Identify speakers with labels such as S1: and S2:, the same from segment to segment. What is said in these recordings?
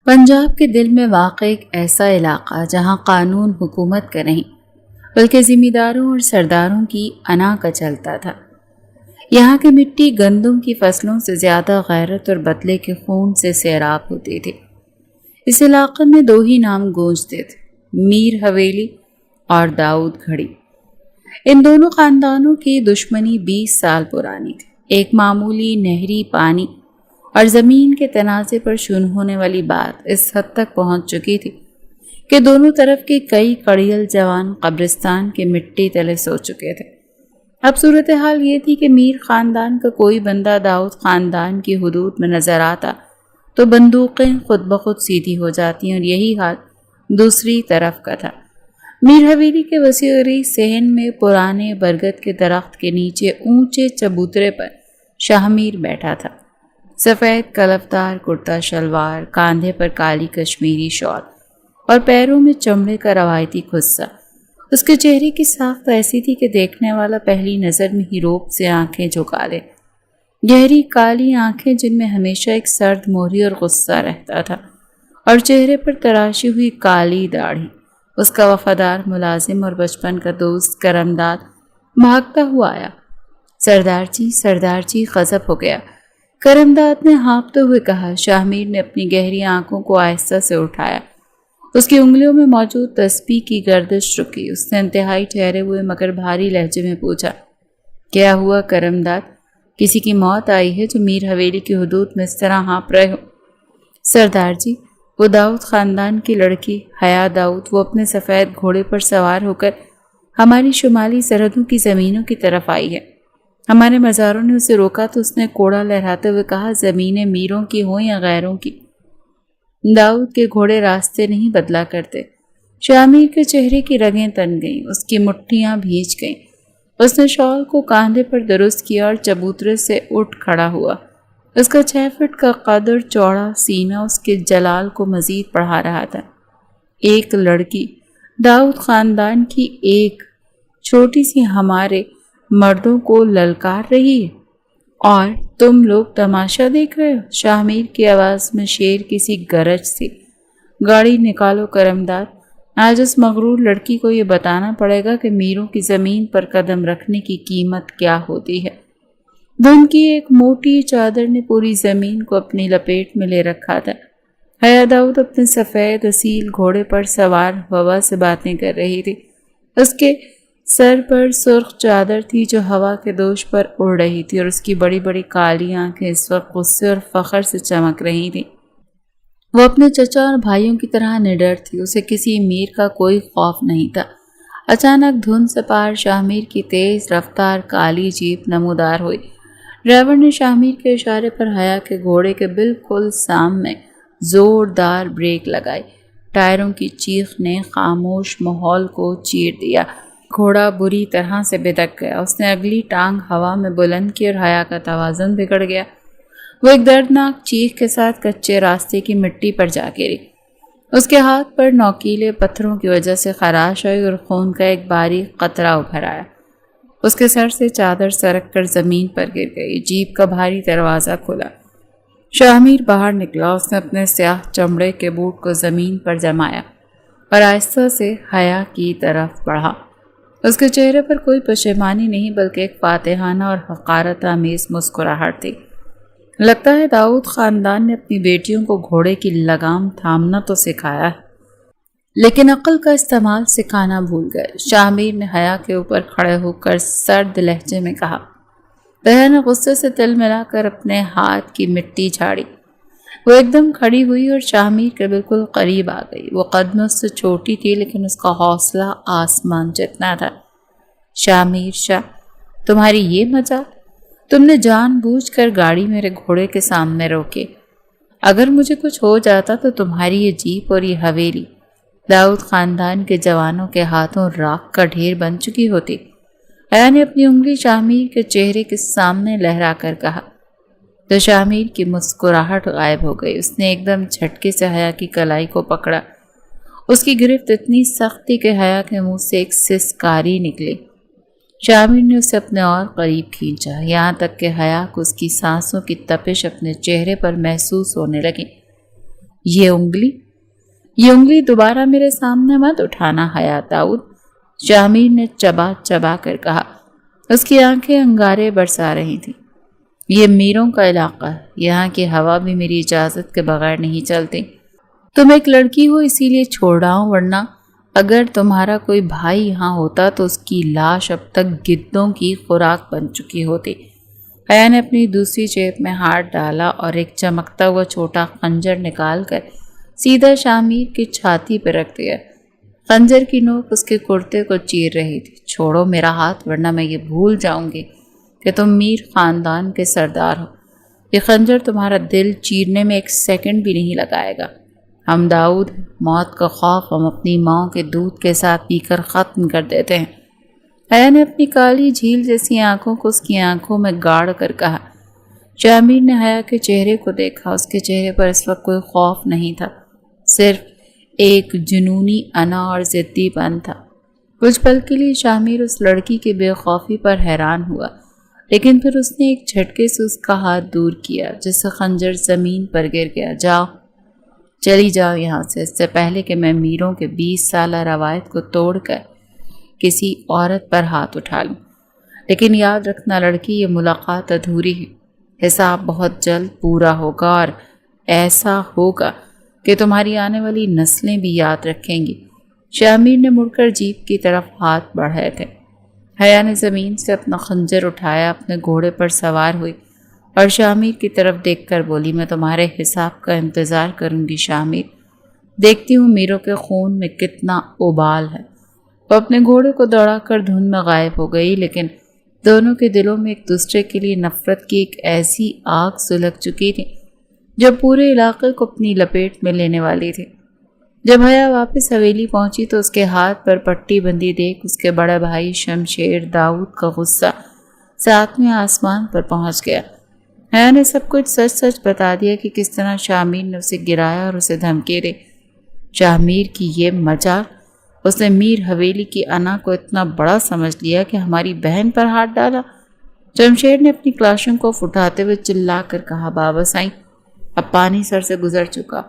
S1: پنجاب کے دل میں واقع ایک ایسا علاقہ جہاں قانون حکومت کا نہیں بلکہ ذمہ داروں اور سرداروں کی انا کا چلتا تھا۔ یہاں کی مٹی گندم کی فصلوں سے زیادہ غیرت اور بدلے کے خون سے سیراب ہوتی تھی۔ اس علاقے میں دو ہی نام گونجتے تھے، میر حویلی اور داؤد گھڑی۔ ان دونوں خاندانوں کی دشمنی 20 سال پرانی تھی۔ ایک معمولی نہری پانی اور زمین کے تنازع پر شروع ہونے والی بات اس حد تک پہنچ چکی تھی کہ دونوں طرف کے کئی کڑیل جوان قبرستان کے مٹی تلے سو چکے تھے۔ اب صورتحال یہ تھی کہ میر خاندان کا کوئی بندہ داؤد خاندان کی حدود میں نظر آتا تو بندوقیں خود بخود سیدھی ہو جاتی اور یہی حال دوسری طرف کا تھا۔ میر حویلی کے وسیع صحن میں پرانے برگد کے درخت کے نیچے اونچے چبوترے پر شاہ میر بیٹھا تھا۔ سفید کلفدار کرتا شلوار، کاندھے پر کالی کشمیری شال اور پیروں میں چمڑے کا روایتی خصہ۔ اس کے چہرے کی ساخت ایسی تھی کہ دیکھنے والا پہلی نظر میں ہی روب سے آنکھیں جھکا لے۔ گہری کالی آنکھیں جن میں ہمیشہ ایک سرد موہری اور غصہ رہتا تھا، اور چہرے پر تراشی ہوئی کالی داڑھی۔ اس کا وفادار ملازم اور بچپن کا دوست کرمداد بھاگتا ہوا آیا۔ سردار جی غضب ہو گیا، کرمداد نے ہانپتے ہوئے کہا۔ شاہ میر نے اپنی گہری آنکھوں کو آہستہ سے اٹھایا۔ اس کی انگلیوں میں موجود تسبیح کی گردش رکی۔ اس نے انتہائی ٹھہرے ہوئے مگر بھاری لہجے میں پوچھا، کیا ہوا کرمداد؟ کسی کی موت آئی ہے جو میر حویلی کی حدود میں اس طرح ہانپ رہے ہو؟ سردار جی، وہ داؤد خاندان کی لڑکی حیا داؤد، وہ اپنے سفید گھوڑے پر سوار ہو کر ہماری شمالی سرحدوں کی زمینوں کی طرف آئی ہے۔ ہمارے مزاروں نے اسے روکا تو اس نے کوڑا لہراتے ہوئے کہا، زمینیں میروں کی ہوں یا غیروں کی، داؤد کے گھوڑے راستے نہیں بدلا کرتے۔ شاہ میر کے چہرے کی رگیں تن گئیں، اس کی مٹھیاں بھیج گئیں۔ اس نے شال کو کاندھے پر درست کیا اور چبوترے سے اٹھ کھڑا ہوا۔ اس کا 6 فٹ کا قدر چوڑا سینہ اس کے جلال کو مزید بڑھا رہا تھا۔ ایک لڑکی داؤد خاندان کی ایک چھوٹی سی ہمارے مردوں کو للکار رہی ہے اور تم لوگ تماشا دیکھ رہے ہو؟ شاہ میر کی آواز میں شیر کی سی گرج تھی۔ گاڑی نکالو کرمداد، آج اس مغرور لڑکی کو یہ بتانا پڑے گا کہ میروں کی زمین پر قدم رکھنے کی قیمت کیا ہوتی ہے۔ دھند کی ایک موٹی چادر نے پوری زمین کو اپنی لپیٹ میں لے رکھا تھا۔ حیا داؤد اپنے سفید اصیل گھوڑے پر سوار ہوا سے باتیں کر رہی تھی۔ اس کے سر پر سرخ چادر تھی جو ہوا کے دوش پر اڑ رہی تھی، اور اس کی بڑی بڑی کالی آنکھیں اس وقت غصے اور فخر سے چمک رہی تھیں۔ وہ اپنے چچا اور بھائیوں کی طرح نڈر تھی، اسے کسی میر کا کوئی خوف نہیں تھا۔ اچانک دھند سے پار شاہ میر کی تیز رفتار کالی جیپ نمودار ہوئی۔ ڈرائیور نے شاہ میر کے اشارے پر حیا کے گھوڑے کے بالکل سامنے زوردار بریک لگائی۔ ٹائروں کی چیخ نے خاموش ماحول کو چیر دیا۔ گھوڑا بری طرح سے بدک گیا۔ اس نے اگلی ٹانگ ہوا میں بلند کی اور حیا کا توازن بگڑ گیا۔ وہ ایک دردناک چیخ کے ساتھ کچے راستے کی مٹی پر جا گری۔ اس کے ہاتھ پر نوکیلے پتھروں کی وجہ سے خراش آئی اور خون کا ایک باریک قطرہ ابھر آیا۔ اس کے سر سے چادر سرک کر زمین پر گر گئی۔ جیپ کا بھاری دروازہ کھلا۔ شاہ میر باہر نکلا۔ اس نے اپنے سیاہ چمڑے کے بوٹ کو زمین پر جمایا اور آہستہ سے حیا کی طرف بڑھا۔ اس کے چہرے پر کوئی پشیمانی نہیں بلکہ ایک فاتحانہ اور حقارت آمیز مسکراہٹ تھی۔ لگتا ہے داؤد خاندان نے اپنی بیٹیوں کو گھوڑے کی لگام تھامنا تو سکھایا ہے، لیکن عقل کا استعمال سکھانا بھول گئے۔ شاہ میر نے حیا کے اوپر کھڑے ہو کر سرد لہجے میں کہا۔ حیا نے غصے سے تل ملا کر اپنے ہاتھ کی مٹی جھاڑی۔ وہ ایک دم کھڑی ہوئی اور شاہ میر کے بالکل قریب آ گئی۔ وہ قد میں اس سے چھوٹی تھی لیکن اس کا حوصلہ آسمان جتنا تھا۔ شاہ میر شاہ، تمہاری یہ مجال؟ تم نے جان بوجھ کر گاڑی میرے گھوڑے کے سامنے روکی۔ اگر مجھے کچھ ہو جاتا تو تمہاری یہ جیپ اور یہ حویلی داؤد خاندان کے جوانوں کے ہاتھوں راکھ کا ڈھیر بن چکی ہوتی۔ حیا نے اپنی انگلی شاہ میر کے چہرے کے سامنے لہرا کر کہا۔ تو شاہ میر کی مسکراہٹ غائب ہو گئی۔ اس نے ایک دم جھٹکے سے حیا کی کلائی کو پکڑا۔ اس کی گرفت اتنی سخت تھی کہ حیا کے منہ سے ایک سسکاری نکلی۔ شاہ میر نے اسے اپنے اور قریب کھینچا، یہاں تک کہ حیا کو اس کی سانسوں کی تپش اپنے چہرے پر محسوس ہونے لگی۔ یہ انگلی دوبارہ میرے سامنے مت اٹھانا حیا داؤد، شامیر نے چبا چبا کر کہا۔ اس کی آنکھیں انگارے برسا رہی تھیں۔ یہ میروں کا علاقہ ہے، یہاں کی ہوا بھی میری اجازت کے بغیر نہیں چلتی۔ تم ایک لڑکی ہو اسی لیے چھوڑ رہا ہوں، ورنہ اگر تمہارا کوئی بھائی یہاں ہوتا تو اس کی لاش اب تک گدوں کی خوراک بن چکی ہوتی۔ حیا نے اپنی دوسری جیب میں ہاتھ ڈالا اور ایک چمکتا ہوا چھوٹا خنجر نکال کر سیدھا شامیر کی چھاتی پہ رکھ دیا۔ خنجر کی نوک اس کے کرتے کو چیر رہی تھی۔ چھوڑو میرا ہاتھ، ورنہ میں یہ بھول جاؤں گی کہ تم میر خاندان کے سردار ہو۔ یہ خنجر تمہارا دل چیرنے میں ایک سیکنڈ بھی نہیں لگائے گا۔ ہم داؤد، موت کا خوف ہم اپنی ماں کے دودھ کے ساتھ پی کر ختم کر دیتے ہیں۔ حیا نے اپنی کالی جھیل جیسی آنکھوں کو اس کی آنکھوں میں گاڑ کر کہا۔ شامیر نے حیا کے چہرے کو دیکھا۔ اس کے چہرے پر اس وقت کوئی خوف نہیں تھا، صرف ایک جنونی انا اور ضدی پن تھا۔ کچھ پل کے لیے شامیر اس لڑکی کی بے خوفی پر حیران ہوا، لیکن پھر اس نے ایک جھٹکے سے اس کا ہاتھ دور کیا، جس سے خنجر زمین پر گر گیا۔ جاؤ، چلی جاؤ یہاں سے، اس سے پہلے کہ میں میروں کے 20 سالہ روایت کو توڑ کر کسی عورت پر ہاتھ اٹھا لوں۔ لیکن یاد رکھنا لڑکی، یہ ملاقات ادھوری ہے۔ حساب بہت جلد پورا ہوگا، اور ایسا ہوگا کہ تمہاری آنے والی نسلیں بھی یاد رکھیں گی۔ شامیر نے مڑ کر جیپ کی طرف ہاتھ بڑھائے تھے۔ حیا نے زمین سے اپنا خنجر اٹھایا، اپنے گھوڑے پر سوار ہوئی اور شامیر کی طرف دیکھ کر بولی، میں تمہارے حساب کا انتظار کروں گی شامیر۔ دیکھتی ہوں میروں کے خون میں کتنا ابال ہے۔ وہ اپنے گھوڑے کو دوڑا کر دھند میں غائب ہو گئی، لیکن دونوں کے دلوں میں ایک دوسرے کے لیے نفرت کی ایک ایسی آگ سلگ چکی تھی جو پورے علاقے کو اپنی لپیٹ میں لینے والی تھی۔ جب حیا واپس حویلی پہنچی تو اس کے ہاتھ پر پٹی بندی دیکھ اس کے بڑے بھائی شمشیر داؤد کا غصہ 7ویں آسمان پر پہنچ گیا۔ حیا نے سب کچھ سچ سچ بتا دیا کہ کس طرح شامیر نے اسے گرایا اور اسے دھمکی دی۔ شامیر کی یہ مجاق! اس نے میر حویلی کی انا کو اتنا بڑا سمجھ لیا کہ ہماری بہن پر ہاتھ ڈالا۔ شمشیر نے اپنی کلاشن کو اٹھاتے ہوئے چلا کر کہا، بابا سائیں، اب پانی سر سے گزر چکا۔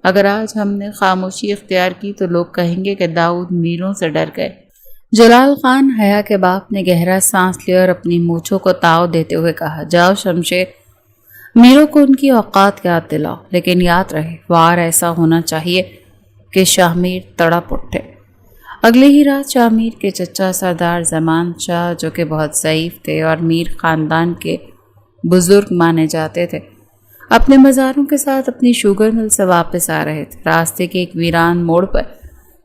S1: اگر آج ہم نے خاموشی اختیار کی تو لوگ کہیں گے کہ داؤد میروں سے ڈر گئے۔ جلال خان حیا کے باپ نے گہرا سانس لیا اور اپنی مونچھوں کو تاؤ دیتے ہوئے کہا، جاؤ شمشیر، میروں کو ان کی اوقات یاد دلاؤ، لیکن یاد رہے وار ایسا ہونا چاہیے کہ شامیر تڑپ اٹھے۔ اگلے ہی رات شامیر کے چچا سردار زمان شاہ، جو کہ بہت ضعیف تھے اور میر خاندان کے بزرگ مانے جاتے تھے، اپنے مزاروں کے ساتھ اپنی شوگر مل سے واپس آ رہے تھے۔ راستے کے ایک ویران موڑ پر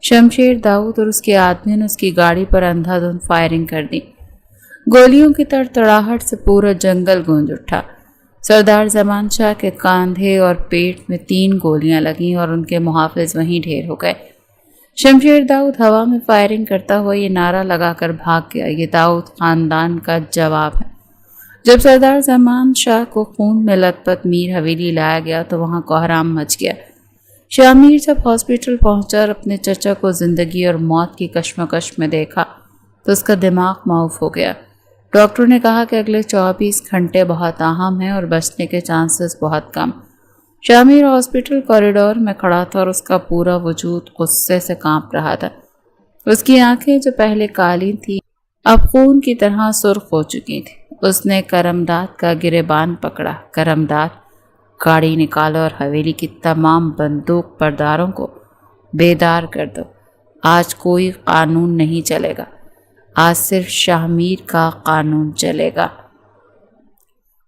S1: شمشیر داؤد اور اس کے آدمیوں نے اس کی گاڑی پر اندھا دھند فائرنگ کر دی۔ گولیوں کی تڑتڑاہٹ سے پورا جنگل گونج اٹھا۔ سردار زمان شاہ کے کاندھے اور پیٹ میں 3 گولیاں لگیں اور ان کے محافظ وہیں ڈھیر ہو گئے۔ شمشیر داؤد ہوا میں فائرنگ کرتا ہوا یہ نعرہ لگا کر بھاگ گیا، یہ داؤد خاندان کا جواب ہے۔ جب سردار زمان شاہ کو خون میں لت پت میر حویلی لایا گیا تو وہاں کوہرام مچ گیا۔ شامیر جب ہاسپٹل پہنچا اور اپنے چچا کو زندگی اور موت کی کشمکش میں دیکھا تو اس کا دماغ معاف ہو گیا۔ ڈاکٹر نے کہا کہ اگلے 24 گھنٹے بہت اہم ہیں اور بچنے کے چانسز بہت کم۔ شامیر ہاسپٹل کوریڈور میں کھڑا تھا اور اس کا پورا وجود غصے سے کانپ رہا تھا۔ اس کی آنکھیں جو پہلے کالی تھیں اب خون کی طرح سرخ ہو چکی تھیں۔ اس نے کرمداد کا گریبان پکڑا۔ کرمداد، گاڑی نکالو اور حویلی کی تمام بندوق برداروں کو بیدار کر دو۔ آج کوئی قانون نہیں چلے گا، آج صرف شامیر کا قانون چلے گا۔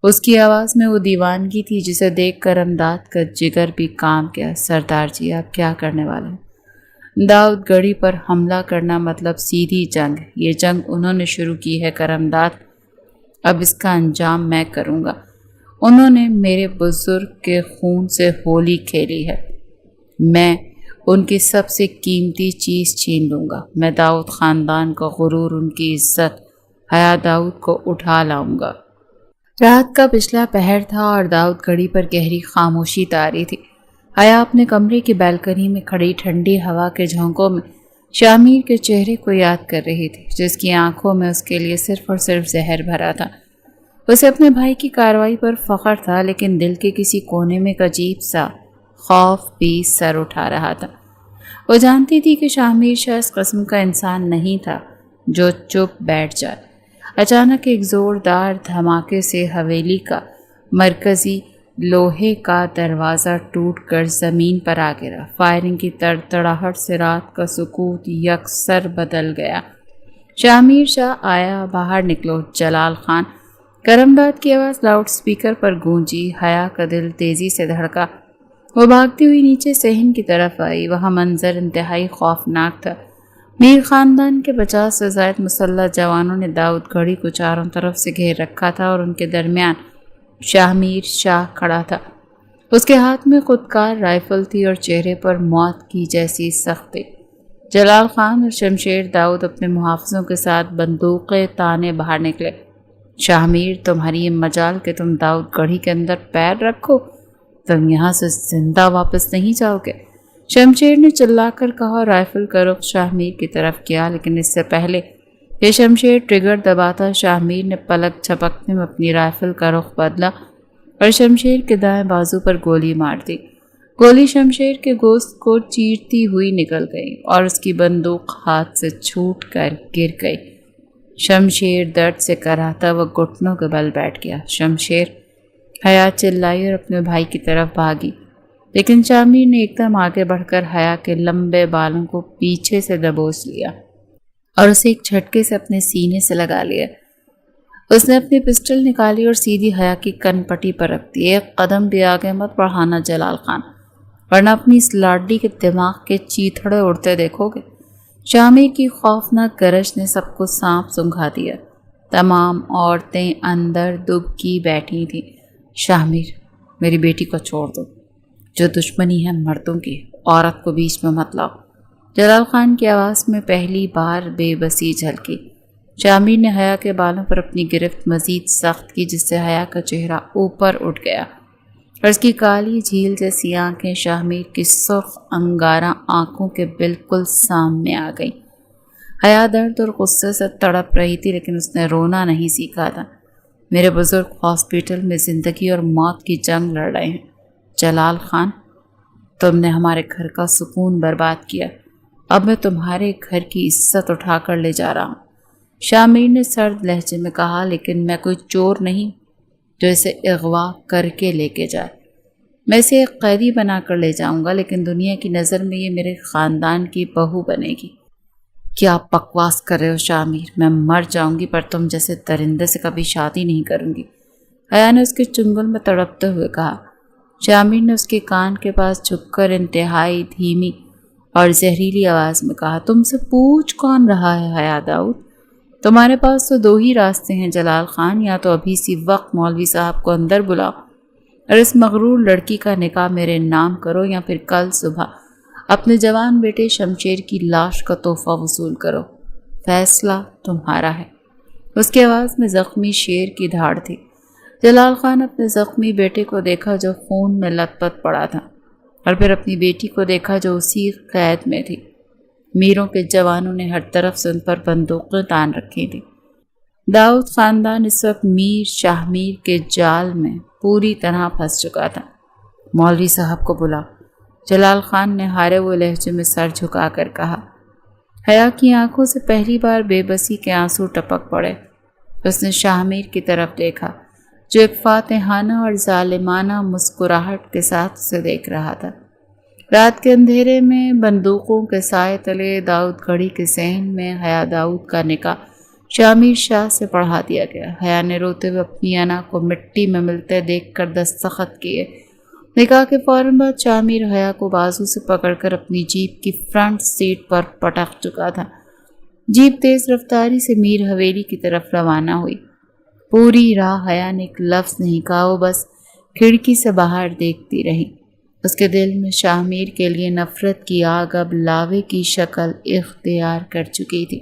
S1: اس کی آواز میں وہ دیوانگی تھی جسے دیکھ کر امداد کا جگر بھی کانپ گیا۔ سردار جی، آپ کیا کرنے والے ہیں؟ داؤد گڑھی پر حملہ کرنا مطلب سیدھی جنگ ہے۔ یہ جنگ انہوں نے شروع کی ہے کرمداد، اب اس کا انجام میں کروں گا۔ انہوں نے میرے بزرگ کے خون سے ہولی کھیلی ہے، میں ان کی سب سے قیمتی چیز چھین لوں گا۔ میں داؤد خاندان کا غرور، ان کی عزت، حیا داؤد کو اٹھا لاؤں گا۔ رات کا پچھلا پہر تھا اور داؤد گھڑی پر گہری خاموشی تاری تھی۔ حیا اپنے کمرے کی بالکنی میں کھڑی ٹھنڈی ہوا کے جھونکوں میں شامیر کے چہرے کو یاد کر رہی تھی، جس کی آنکھوں میں اس کے لیے صرف اور صرف زہر بھرا تھا۔ اسے اپنے بھائی کی کارروائی پر فخر تھا، لیکن دل کے کسی کونے میں ایک عجیب سا خوف بھی سر اٹھا رہا تھا۔ وہ جانتی تھی کہ شاہ شاہ اس قسم کا انسان نہیں تھا جو چپ بیٹھ جائے۔ اچانک ایک زوردار دھماکے سے حویلی کا مرکزی لوہے کا دروازہ ٹوٹ کر زمین پر آ گرا۔ فائرنگ کی تڑتڑاہٹ سے رات کا سکوت یکسر بدل گیا۔ شاہ شاہ آیا، باہر نکلو۔ جلال خان، کرم بات کی آواز لاؤڈ سپیکر پر گونجی۔ حیا کا دل تیزی سے دھڑکا۔ وہ بھاگتی ہوئی نیچے صحن کی طرف آئی۔ وہاں منظر انتہائی خوفناک تھا۔ میر خاندان کے 50 سے زائد مسلح جوانوں نے داؤد گڑھی کو چاروں طرف سے گھیر رکھا تھا اور ان کے درمیان شاہ شاہ کھڑا تھا۔ اس کے ہاتھ میں خودکار رائفل تھی اور چہرے پر موت کی جیسی سختی۔ جلال خان اور شمشیر داؤد اپنے محافظوں کے ساتھ بندوقیں تانے باہر نکلے۔ شاہ تمہاری یہ مجال کہ تم داؤد گڑھی کے اندر پیر رکھو، تم یہاں سے زندہ واپس نہیں جاؤ گے، شمشیر نے چلا کر کہا اور رائفل کا رخ شاہ کی طرف کیا۔ لیکن اس سے پہلے کہ شمشیر ٹریگر دباتا، شاہ نے پلک جھپکنے میں اپنی رائفل کا رخ بدلا اور شمشیر کے دائیں بازو پر گولی مار دی۔ گولی شمشیر کے گوشت کو چیرتی ہوئی نکل گئی اور اس کی بندوق ہاتھ سے چھوٹ کر گر گئی۔ شمشیر درد سے کراہتا وہ گھٹنوں کے بل بیٹھ گیا۔ شمشیر، حیا چلائی اور اپنے بھائی کی طرف بھاگی، لیکن شاہ نے ایک دم آگے بڑھ کر حیا کے لمبے بالوں کو پیچھے سے دبوچ لیا اور اسے ایک جھٹکے سے اپنے سینے سے لگا لیا۔ اس نے اپنی پسٹل نکالی اور سیدھی حیا کی کن پٹی پر رکھ دی۔ ایک قدم بھی آگے مت بڑھانا جلال خان، ورنہ اپنی اس لاڈلی کے دماغ کے چیتھڑے اڑتے دیکھو گے۔ شاہ کی خوفناک گرج نے سب کو سانپ سنگھا دیا۔ تمام عورتیں اندر دبکی بیٹھی تھیں۔ شاہ میری بیٹی کو چھوڑ دو، جو دشمنی ہے مردوں کی، عورت کو بیچ میں مت لاؤ۔ جلال خان کی آواز میں پہلی بار بے بسی جھلکی۔ شاہ نے حیا کے بالوں پر اپنی گرفت مزید سخت کی، جس سے حیا کا چہرہ اوپر اٹھ گیا اور اس کی کالی جھیل جیسی آنکھیں شاہ کی سرخ انگارہ آنکھوں کے بالکل سامنے آ گئیں۔ حیا درد اور غصے سے تڑپ رہی تھی، لیکن اس نے رونا نہیں سیکھا تھا۔ میرے بزرگ ہاسپٹل میں زندگی اور موت کی جنگ لڑ رہے ہیں۔ جلال خان، تم نے ہمارے گھر کا سکون برباد کیا، اب میں تمہارے گھر کی عزت اٹھا کر لے جا رہا ہوں۔ شاہ نے سرد لہجے میں کہا، لیکن میں کوئی چور نہیں جو اسے اغوا کر کے لے کے جائے۔ میں اسے ایک قیدی بنا کر لے جاؤں گا، لیکن دنیا کی نظر میں یہ میرے خاندان کی بہو بنے گی۔ کیا بکواس کر رہے ہو شاہ میں مر جاؤں گی، پر تم جیسے درندے سے کبھی شادی نہیں کروں گی، حیا نے اس کے چنگل میں تڑپتے ہوئے کہا۔ شاہ نے اس کے کان کے پاس جھک کر انتہائی دھیمی اور زہریلی آواز میں کہا، تم سے پوچھ کون رہا ہے حیا داؤد؟ تمہارے پاس تو دو ہی راستے ہیں جلال خان، یا تو ابھی سی وقت مولوی صاحب کو اندر بلاؤ اور اس مغرور لڑکی کا نکاح میرے نام کرو، یا پھر کل صبح اپنے جوان بیٹے شمشیر کی لاش کا تحفہ وصول کرو۔ فیصلہ تمہارا ہے۔ اس کی آواز میں زخمی شیر کی دھاڑ تھی۔ جلال خان اپنے زخمی بیٹے کو دیکھا جو خون میں لت پت پڑا تھا، اور پھر اپنی بیٹی کو دیکھا جو اسی قید میں تھی۔ میروں کے جوانوں نے ہر طرف سے ان پر بندوقیں تان رکھی تھیں۔ داؤد خاندان اس وقت شاہ کے جال میں پوری طرح پھنس چکا تھا۔ مولوی صاحب کو بلا، جلال خان نے ہارے ہوئے لہجے میں سر جھکا کر کہا۔ حیا کی آنکھوں سے پہلی بار بے بسی کے آنسو ٹپک پڑے۔ اس نے شاہ کی طرف دیکھا، جو ایک فاتحانہ اور ظالمانہ مسکراہٹ کے ساتھ اسے دیکھ رہا تھا۔ رات کے اندھیرے میں بندوقوں کے سائے تلے داؤد گڑھی کے صحن میں حیا داؤد کا نکاح شاہ سے پڑھا دیا گیا۔ حیا نے روتے ہوئے اپنی انا کو مٹی میں ملتے دیکھ کر دستخط کیے۔ نکاح کے فوراً بعد شاہ حیا کو بازو سے پکڑ کر اپنی جیپ کی فرنٹ سیٹ پر پٹک چکا تھا۔ جیپ تیز رفتاری سے میر حویلی کی طرف روانہ ہوئی۔ پوری راہ حیا نے ایک لفظ نہیں کہا، وہ بس کھڑکی سے باہر دیکھتی رہی۔ اس کے دل میں شاہ کے لیے نفرت کی آگ اب لاوے کی شکل اختیار کر چکی تھی۔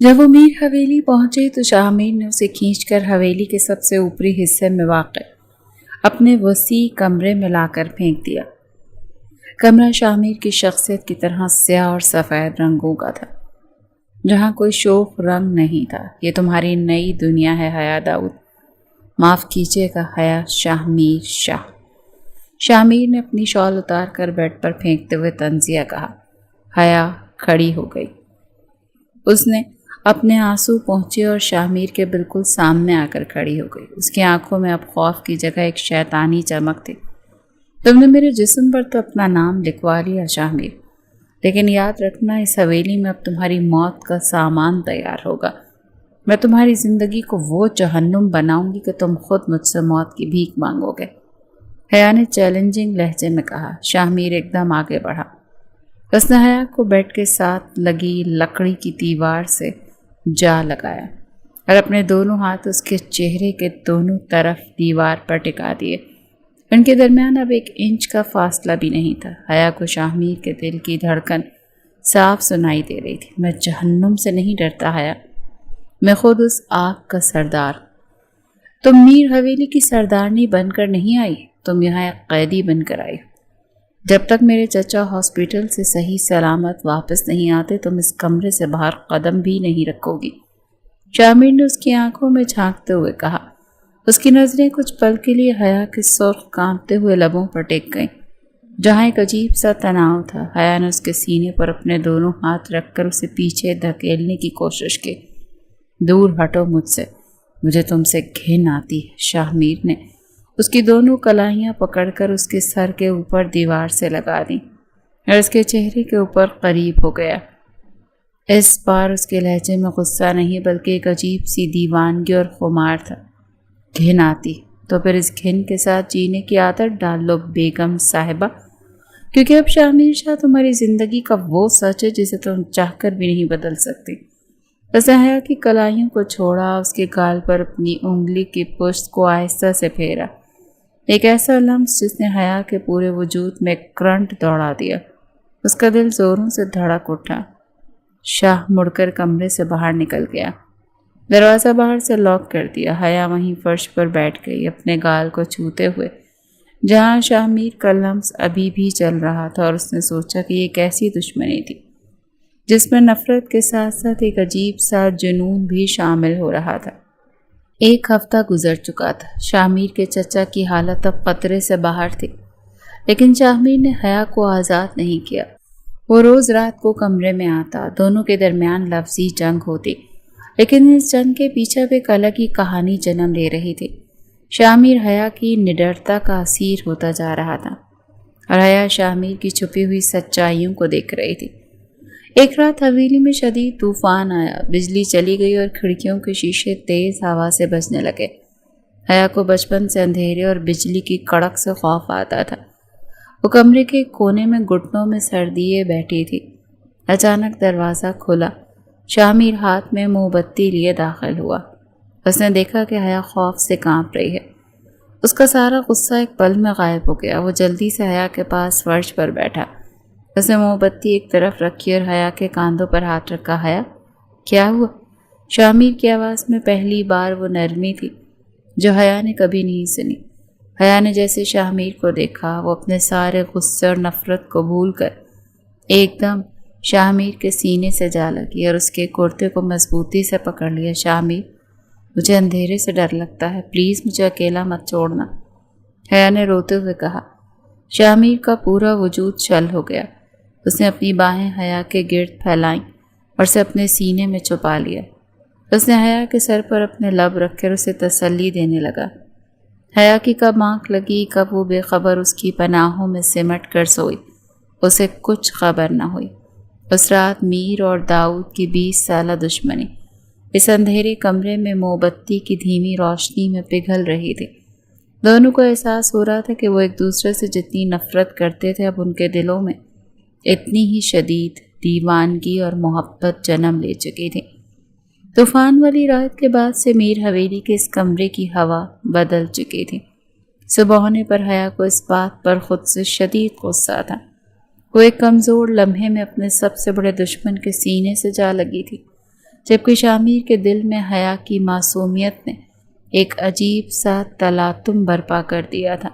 S1: جب وہ میر حویلی پہنچے تو شاہ نے اسے کھینچ کر حویلی کے سب سے اوپری حصے میں واقع اپنے وسیع کمرے میں لا کر پھینک دیا۔ کمرہ شاہ کی شخصیت کی طرح سیاہ اور سفید رنگوں کا تھا، جہاں کوئی شوخ رنگ نہیں تھا۔ یہ تمہاری نئی دنیا ہے حیا داؤد، معاف کیجیے گا حیا شاہ شامیر نے اپنی شال اتار کر بیڈ پر پھینکتے ہوئے طنزیہ کہا۔ حیا کھڑی ہو گئی۔ اس نے اپنے آنسو پہنچے اور شامیر کے بالکل سامنے آ کر کھڑی ہو گئی۔ اس کی آنکھوں میں اب خوف کی جگہ ایک شیطانی چمک تھی۔ تم نے میرے جسم پر تو اپنا نام لکھوا لیا شامیر، لیکن یاد رکھنا اس حویلی میں اب تمہاری موت کا سامان تیار ہوگا۔ میں تمہاری زندگی کو وہ جہنم بناؤں گی کہ تم خود مجھ سے موت کی بھیک مانگو گے، حیا نے چیلنجنگ لہجے میں کہا۔ شامیر ایک دم آگے بڑھا۔ اس نے حیا کو بیڈ کے ساتھ لگی لکڑی کی دیوار سے جا لگایا اور اپنے دونوں ہاتھ اس کے چہرے کے دونوں طرف دیوار پر ٹکا دیے۔ ان کے درمیان اب 1 انچ کا فاصلہ بھی نہیں تھا۔ حیا کو شامیر کے دل کی دھڑکن صاف سنائی دے رہی تھی۔ میں جہنم سے نہیں ڈرتا حیا، میں خود اس آگ کا سردار۔ تم میر حویلی کی سردارنی بن کر نہیں آئی، تم یہاں ایک قیدی بن کر آئی۔ جب تک میرے چچا ہاسپٹل سے صحیح سلامت واپس نہیں آتے تم اس کمرے سے باہر قدم بھی نہیں رکھو گی، شامیر نے اس کی آنکھوں میں جھانکتے ہوئے کہا۔ اس کی نظریں کچھ پل کے لیے حیا کے سرخ کانپتے ہوئے لبوں پر ٹک گئیں، جہاں ایک عجیب سا تناؤ تھا۔ حیا نے اس کے سینے پر اپنے دونوں ہاتھ رکھ کر اسے پیچھے دھکیلنے کی کوشش کی۔ دور ہٹو مجھ سے، مجھے تم سے گھن آتی ہے، شامیر نے اس کی دونوں کلاہیاں پکڑ کر اس کے سر کے اوپر دیوار سے لگا دیں اور اس کے چہرے کے اوپر قریب ہو گیا۔ اس بار اس کے لہجے میں غصہ نہیں بلکہ ایک عجیب سی دیوانگی اور خمار تھا۔ گھن آتی تو پھر اس گھن کے ساتھ جینے کی عادت ڈال لو بیگم صاحبہ، کیونکہ اب شامیر شاہ تمہاری زندگی کا وہ سچ ہے جسے تم چاہ کر بھی نہیں بدل سکتی۔ اس نے حیا کی کلائیوں کو چھوڑا، اس کے گال پر اپنی انگلی کی پشت کو آہستہ سے پھیرا، ایک ایسا لمس جس نے حیا کے پورے وجود میں کرنٹ دوڑا دیا۔ اس کا دل زوروں سے دھڑک اٹھا۔ شاہ مڑ کر کمرے سے باہر نکل گیا، دروازہ باہر سے لاک کر دیا۔ حیا وہیں فرش پر بیٹھ گئی، اپنے گال کو چھوتے ہوئے، جہاں شامیر کا لمس ابھی بھی چل رہا تھا، اور اس نے سوچا کہ یہ ایک ایسی دشمنی تھی جس میں نفرت کے ساتھ ساتھ ایک عجیب سا جنون بھی شامل ہو رہا تھا۔ 1 ہفتہ گزر چکا تھا۔ شامیر کے چچا کی حالت اب خطرے سے باہر تھی، لیکن شامیر نے حیا کو آزاد نہیں کیا۔ وہ روز رات کو کمرے میں آتا، دونوں کے درمیان لفظی جنگ ہوتی، لیکن اس جنگ کے پیچھے ایک الگ ہی کہانی جنم لے رہی تھی۔ شامیر حیا کی نڈرتا کا اسیر ہوتا جا رہا تھا اور حیا شامیر کی چھپی ہوئی سچائیوں کو دیکھ رہی تھی۔ ایک رات حویلی میں شدید طوفان آیا، بجلی چلی گئی اور کھڑکیوں کے شیشے تیز ہوا سے بجنے لگے۔ حیا کو بچپن سے اندھیرے اور بجلی کی کڑک سے خوف آتا تھا۔ وہ کمرے کے کونے میں گھٹنوں میں سر دیے بیٹھی تھی۔ اچانک دروازہ کھلا، شامیر ہاتھ میں موم بتی لیے داخل ہوا۔ اس نے دیکھا کہ حیا خوف سے کانپ رہی ہے۔ اس کا سارا غصہ ایک پل میں غائب ہو گیا۔ وہ جلدی سے حیا کے پاس فرش پر بیٹھا، اس نے موم بتی ایک طرف رکھی اور حیا کے کاندھوں پر ہاتھ رکھا۔ حیا کیا ہوا؟ شامیر کی آواز میں پہلی بار وہ نرمی تھی جو حیا نے کبھی نہیں سنی۔ حیا نے جیسے شامیر کو دیکھا، وہ اپنے سارے غصے اور نفرت کو بھول کر ایک دم شامیر کے سینے سے جا لگی اور اس کے کرتے کو مضبوطی سے پکڑ لیا۔ شامیر، مجھے اندھیرے سے ڈر لگتا ہے، پلیز مجھے اکیلا مت چھوڑنا، حیا نے روتے ہوئے کہا۔ شامیر کا پورا وجود شل ہو گیا۔ اس نے اپنی باہیں حیا کے گرد پھیلائیں اور اسے اپنے سینے میں چھپا لیا۔ اس نے حیا کے سر پر اپنے لب رکھ کر اسے تسلی دینے لگا۔ حیا کی کب آنکھ لگی، کب وہ بے خبر اس کی پناہوں میں سمٹ کر سوئی، اسے کچھ خبر نہ ہوئی۔ اس رات میر اور داؤد کی 20 سالہ دشمنی اس اندھیرے کمرے میں موم بتی کی دھیمی روشنی میں پگھل رہی تھی۔ دونوں کو احساس ہو رہا تھا کہ وہ ایک دوسرے سے جتنی نفرت کرتے تھے، اب ان کے دلوں میں اتنی ہی شدید دیوانگی اور محبت جنم لے چکی تھی۔ طوفان والی رات کے بعد سے میر حویلی کے اس کمرے کی ہوا بدل چکی تھی۔ صبح ہونے پر حیا کو اس بات پر خود سے شدید غصہ تھا۔ وہ ایک کمزور لمحے میں اپنے سب سے بڑے دشمن کے سینے سے جا لگی تھی، جبکہ شامیر کے دل میں حیا کی معصومیت نے ایک عجیب سا تلاطم برپا کر دیا تھا۔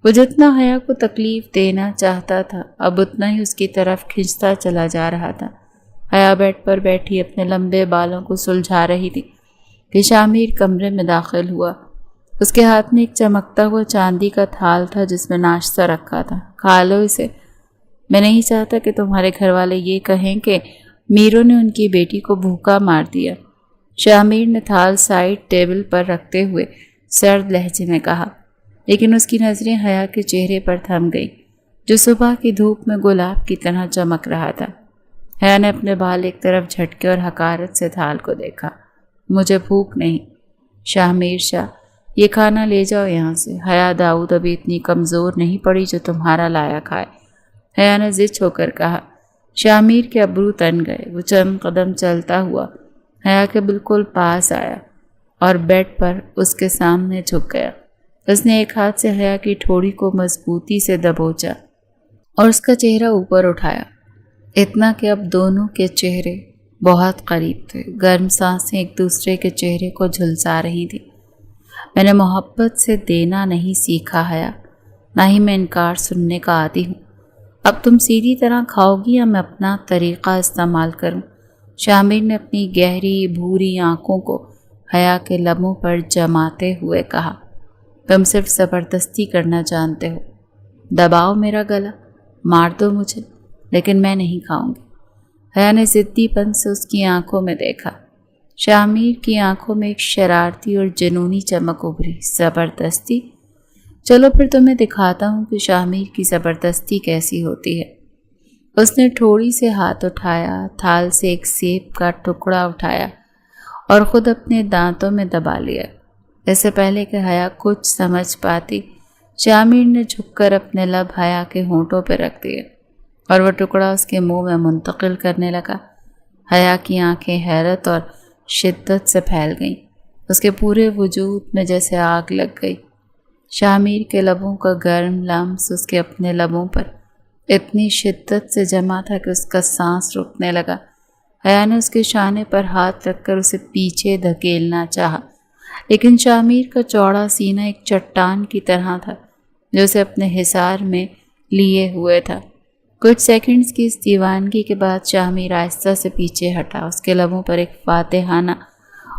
S1: وہ جتنا حیا کو تکلیف دینا چاہتا تھا، اب اتنا ہی اس کی طرف کھنچتا چلا جا رہا تھا۔ حیا بیڈ پر بیٹھی اپنے لمبے بالوں کو سلجھا رہی تھی کہ شامیر کمرے میں داخل ہوا۔ اس کے ہاتھ میں ایک چمکتا ہوا چاندی کا تھال تھا جس میں ناشتہ رکھا تھا. کھا لو اسے. میں نہیں چاہتا کہ تمہارے گھر والے یہ کہیں کہ میرو نے ان کی بیٹی کو بھوکا مار دیا. شاہ میر نے تھال سائڈ ٹیبل پر رکھتے ہوئے سرد لہجے میں کہا، لیکن اس کی نظریں حیا کے چہرے پر تھم گئی جو صبح کی دھوپ میں گلاب کی طرح چمک رہا تھا. حیا نے اپنے بال ایک طرف جھٹکے اور حقارت سے تھال کو دیکھا. مجھے بھوک نہیں. شاہ میر شاہ، یہ کھانا لے جاؤ یہاں سے. حیا داؤد ابھی اتنی کمزور نہیں پڑی جو تمہارا لایا کھائے. حیا نے ضد ہو کر کہا. شاہ میر کے ابرو تن گئے. وہ چند قدم چلتا ہوا حیا کے بالکل پاس آیا اور بیڈ پر اس کے سامنے جھک گیا. اس نے ایک ہاتھ سے حیا کی ٹھوڑی کو مضبوطی سے دبوچا اور اس کا چہرہ اوپر اٹھایا، اتنا کہ اب دونوں کے چہرے بہت قریب تھے. گرم سانسیں ایک دوسرے کے چہرے کو جھلسا رہی تھیں. میں نے محبت سے دینا نہیں سیکھا حیا، نہ ہی میں انکار سننے کا عادی ہوں. اب تم سیدھی طرح کھاؤ گی یا میں اپنا طریقہ استعمال کروں؟ شاہ میر نے اپنی گہری بھوری آنکھوں کو حیا کے لبوں پر جماتے ہوئے کہا. تم صرف زبردستی کرنا جانتے ہو. دباؤ میرا گلا، مار دو مجھے، لیکن میں نہیں کھاؤں گی. حیا نے ضدی پن سے اس کی آنکھوں میں دیکھا. شاہ میر کی آنکھوں میں ایک شرارتی اور جنونی چمک ابھری. زبردستی؟ چلو پھر تمہیں دکھاتا ہوں کہ شاہ میر کی زبردستی کیسی ہوتی ہے. اس نے ٹھوڑی سے ہاتھ اٹھایا، تھال سے ایک سیب کا ٹکڑا اٹھایا اور خود اپنے دانتوں میں دبا لیا. اس سے پہلے کہ حیا کچھ سمجھ پاتی، شاہ میر نے جھک کر اپنے لب حیا کے ہونٹوں پہ رکھ دیے اور وہ ٹکڑا اس کے منہ میں منتقل کرنے لگا. حیا کی آنکھیں حیرت اور شدت سے پھیل گئیں. اس کے پورے وجود میں جیسے آگ لگ گئی. شاہ میر کے لبوں کا گرم لمس اس کے اپنے لبوں پر اتنی شدت سے جمع تھا کہ اس کا سانس رکنے لگا. حیا نے اس کے شانے پر ہاتھ رکھ کر اسے پیچھے دھکیلنا چاہا، لیکن شاہ میر کا چوڑا سینہ ایک چٹان کی طرح تھا جو اسے اپنے حصار میں لیے ہوئے تھا. کچھ سیکنڈز کی اس دیوانگی کے بعد شاہ میر آہستہ سے پیچھے ہٹا. اس کے لبوں پر ایک فاتحانہ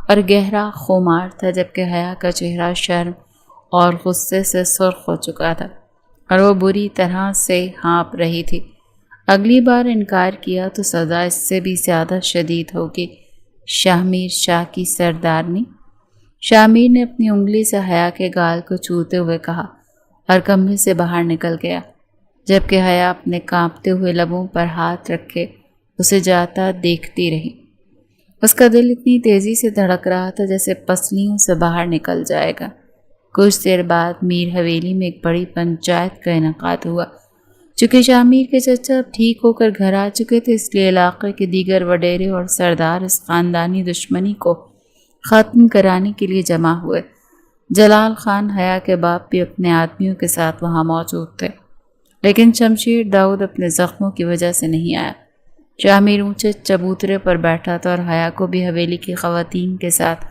S1: اور گہرا خمار تھا، جبکہ حیا کا چہرہ شرم اور غصے سے سرخ ہو چکا تھا اور وہ بری طرح سے ہانپ رہی تھی. اگلی بار انکار کیا تو سزا اس سے بھی زیادہ شدید ہوگی. شاہ میر شاہ کی سردارنی. شاہ میر نے اپنی انگلی سے حیا کے گال کو چھوتے ہوئے کہا اور کمرے سے باہر نکل گیا، جبکہ حیا اپنے کانپتے ہوئے لبوں پر ہاتھ رکھے اسے جاتا دیکھتی رہی. اس کا دل اتنی تیزی سے دھڑک رہا تھا جیسے پسلیوں سے باہر نکل جائے گا. کچھ دیر بعد میر حویلی میں ایک بڑی پنچایت کا انعقاد ہوا. چونکہ شاہ میر کے چچا اب ٹھیک ہو کر گھر آ چکے تھے، اس لیے علاقے کے دیگر وڈیرے اور سردار اس خاندانی دشمنی کو ختم کرانے کے لیے جمع ہوئے. جلال خان حیا کے باپ بھی اپنے آدمیوں کے ساتھ وہاں موجود تھے، لیکن شمشیر داؤد اپنے زخموں کی وجہ سے نہیں آیا. شاہ میر اونچے چبوترے پر بیٹھا تھا اور حیا کو بھی حویلی کی خواتین کے ساتھ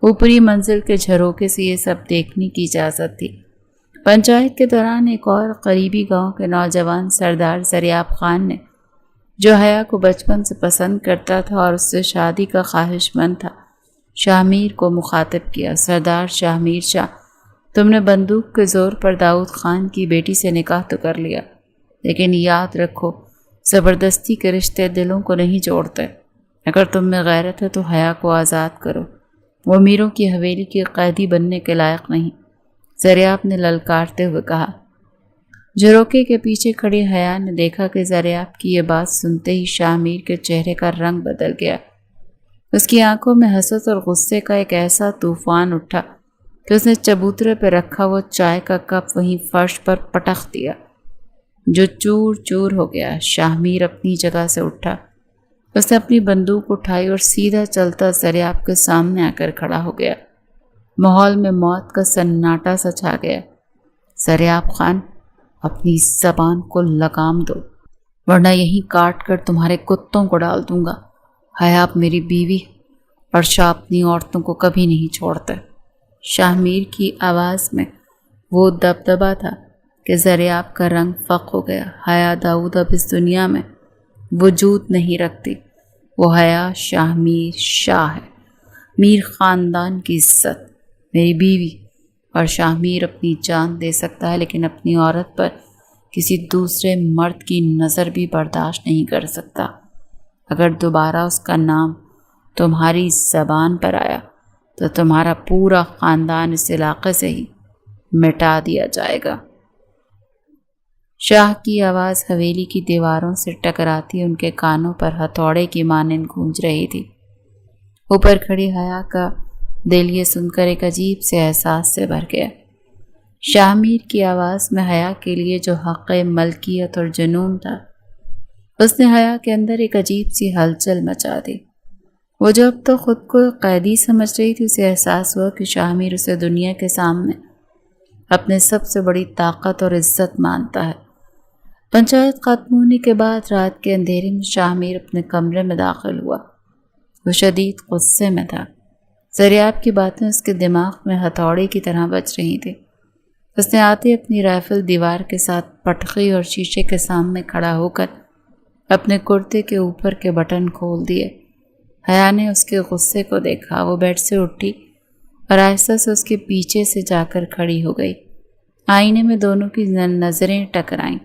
S1: اوپری منزل کے جھروکے سے یہ سب دیکھنے کی اجازت تھی. پنچایت کے دوران ایک اور قریبی گاؤں کے نوجوان سردار زریاب خان نے، جو حیا کو بچپن سے پسند کرتا تھا اور اس سے شادی کا خواہش مند تھا، شاہ میر کو مخاطب کیا. سردار شاہ میر شاہ، تم نے بندوق کے زور پر داؤد خان کی بیٹی سے نکاح تو کر لیا، لیکن یاد رکھو زبردستی کے رشتے دلوں کو نہیں جوڑتے. اگر تم میں غیرت ہے تو حیا کو آزاد کرو، وہ میروں کی حویلی کی قیدی بننے کے لائق نہیں. زریاب نے للکارتے ہوئے کہا. جھروکے کے پیچھے کھڑی حیا نے دیکھا کہ زریاب کی یہ بات سنتے ہی شاہ میر کے چہرے کا رنگ بدل گیا. اس کی آنکھوں میں حسرت اور غصے کا ایک ایسا طوفان اٹھا کہ اس نے چبوترے پہ رکھا وہ چائے کا کپ وہیں فرش پر پٹخ دیا جو چور چور ہو گیا. شاہ میر اپنی جگہ سے اٹھا. اس نے اپنی بندوق اٹھائی اور سیدھا چلتا زریاب کے سامنے آ کر کھڑا ہو گیا. ماحول میں موت کا سناٹا سا چھا گیا. زریاب خان، اپنی زبان کو لگام دو ورنہ یہیں کاٹ کر تمہارے کتوں کو ڈال دوں گا. حیا اب میری بیوی اور شاہ اپنی عورتوں کو کبھی نہیں چھوڑتے. شاہ میر کی آواز میں وہ دبدبا تھا کہ زریاب کا رنگ فق ہو گیا. حیا داؤد اب اس دنیا میں وجود نہیں رکھتی. وہ حیا شاہ میر شاہ ہے، میر خاندان کی عزت، میری بیوی، اور شاہمیر اپنی جان دے سکتا ہے لیکن اپنی عورت پر کسی دوسرے مرد کی نظر بھی برداشت نہیں کر سکتا۔ اگر دوبارہ اس کا نام تمہاری زبان پر آیا تو تمہارا پورا خاندان اس علاقے سے ہی مٹا دیا جائے گا۔ شاہ کی آواز حویلی کی دیواروں سے ٹکراتی ان کے کانوں پر ہتھوڑے کی مانند گونج رہی تھی۔ اوپر کھڑی حیا کا دل یہ سن کر ایک عجیب سے احساس سے بھر گیا۔ شاہمیر کی آواز میں حیا کے لیے جو حق ملکیت اور جنون تھا، اس نے حیا کے اندر ایک عجیب سی ہلچل مچا دی۔ وہ جو اب تو خود کو قیدی سمجھ رہی تھی، اسے احساس ہوا کہ شاہمیر اسے دنیا کے سامنے اپنے سب سے بڑی طاقت اور عزت مانتا ہے۔ پنچایت ختم ہونے کے بعد رات کے اندھیرے میں شاہمیر اپنے کمرے میں داخل ہوا۔ وہ شدید غصے میں تھا۔ زریاب کی باتیں اس کے دماغ میں ہتھوڑے کی طرح بج رہی تھی۔ اس نے آتے اپنی رائفل دیوار کے ساتھ پٹخی اور شیشے کے سامنے کھڑا ہو کر اپنے کرتے کے اوپر کے بٹن کھول دیے۔ حیا نے اس کے غصے کو دیکھا۔ وہ بیڈ سے اٹھی اور آہستہ سے اس کے پیچھے سے جا کر کھڑی ہو گئی۔ آئینے میں دونوں کی نظریں ٹکرائیں۔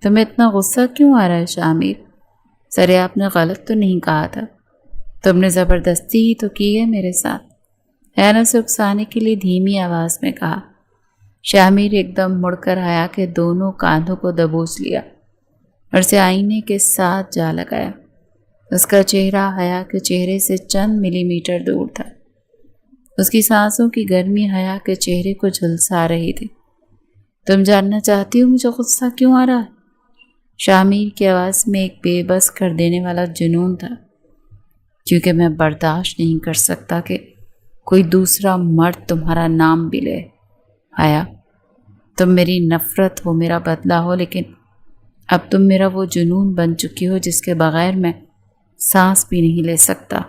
S1: تمہیں اتنا غصہ کیوں آ رہا ہے شاہمیر؟ زریاب نے غلط تو نہیں کہا تھا؟ تم نے زبردستی ہی تو کی ہے میرے ساتھ، حیا نے اسے اکسانے کے لیے دھیمی آواز میں کہا۔ شاہمیر ایک دم مڑ کر حیا کے دونوں کاندھوں کو دبوچ لیا اور اسے آئینے کے ساتھ جا لگایا۔ اس کا چہرہ حیا کے چہرے سے چند ملی میٹر دور تھا۔ اس کی سانسوں کی گرمی حیا کے چہرے کو جھلسا رہی تھی۔ تم جاننا چاہتی ہو مجھے غصہ کیوں آ رہا ہے؟ شاہمیر کی آواز میں ایک بے بس کر دینے والا جنون تھا۔ کیونکہ میں برداشت نہیں کر سکتا کہ کوئی دوسرا مرد تمہارا نام بھی لے۔ حیا، تم میری نفرت ہو، میرا بدلہ ہو، لیکن اب تم میرا وہ جنون بن چکی ہو جس کے بغیر میں سانس بھی نہیں لے سکتا۔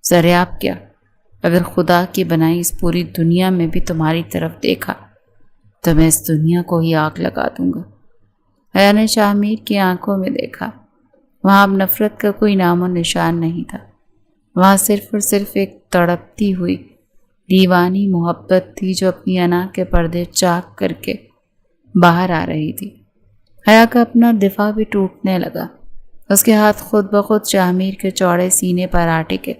S1: زریاب کیا، اگر خدا کی بنائی اس پوری دنیا میں بھی تمہاری طرف دیکھا تو میں اس دنیا کو ہی آگ لگا دوں گا۔ حیا نے شاہمیر کی آنکھوں میں دیکھا۔ وہاں اب نفرت کا کوئی نام و نشان نہیں تھا۔ وہاں صرف اور صرف ایک تڑپتی ہوئی دیوانی محبت تھی جو اپنی انا کے پردے چاک کر کے باہر آ رہی تھی۔ حیا کا اپنا دفاع بھی ٹوٹنے لگا۔ اس کے ہاتھ خود بخود شاہمیر کے چوڑے سینے پر آ ٹکے،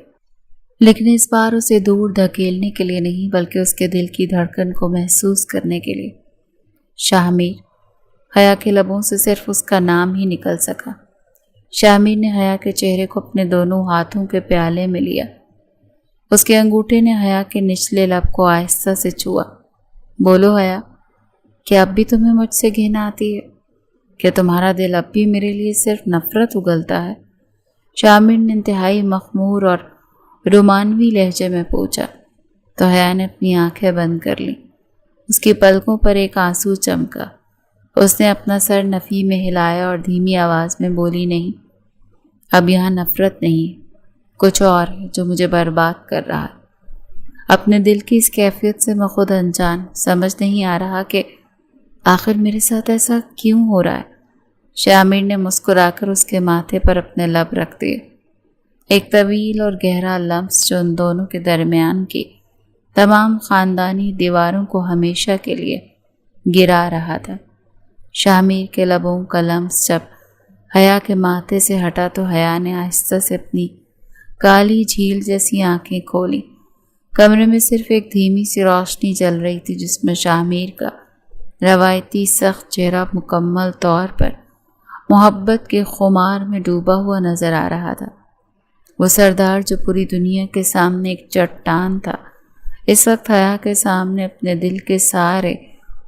S1: لیکن اس بار اسے دور دھکیلنے کے لیے نہیں بلکہ اس کے دل کی دھڑکن کو محسوس کرنے کے لیے۔ شاہمیر، حیا کے لبوں سے صرف اس کا نام ہی نکل سکا۔ شاہمیر نے حیا کے چہرے کو اپنے دونوں ہاتھوں کے پیالے میں لیا۔ اس کے انگوٹھے نے حیا کے نچلے لب کو آہستہ سے چھوا۔ بولو حیا، کیا اب بھی تمہیں مجھ سے گھن آتی ہے؟ کہ تمہارا دل اب بھی میرے لیے صرف نفرت اگلتا ہے؟ شاہمیر نے انتہائی مخمور اور رومانوی لہجے میں پوچھا۔ تو حیا نے اپنی آنکھیں بند کر لیں۔ اس کی پلکوں پر ایک آنسو چمکا۔ اس نے اپنا سر نفی میں ہلایا اور دھیمی آواز میں بولی، نہیں، اب یہاں نفرت نہیں، کچھ اور ہے جو مجھے برباد کر رہا ہے۔ اپنے دل کی اس کیفیت سے میں خود انجان، سمجھ نہیں آ رہا کہ آخر میرے ساتھ ایسا کیوں ہو رہا ہے۔ شاہمیر نے مسکرا کر اس کے ماتھے پر اپنے لب رکھ دیے۔ ایک طویل اور گہرا لمس جو ان دونوں کے درمیان کی تمام خاندانی دیواروں کو ہمیشہ کے لیے گرا رہا تھا۔ شاہمیر کے لبوں کا لمس جب حیا کے ماتھے سے ہٹا تو حیا نے آہستہ سے اپنی کالی جھیل جیسی آنکھیں کھولی۔ کمرے میں صرف ایک دھیمی سی روشنی جل رہی تھی جس میں شاہمیر کا روایتی سخت چہرہ مکمل طور پر محبت کے خمار میں ڈوبا ہوا نظر آ رہا تھا۔ وہ سردار جو پوری دنیا کے سامنے ایک چٹان تھا، اس وقت حیا کے سامنے اپنے دل کے سارے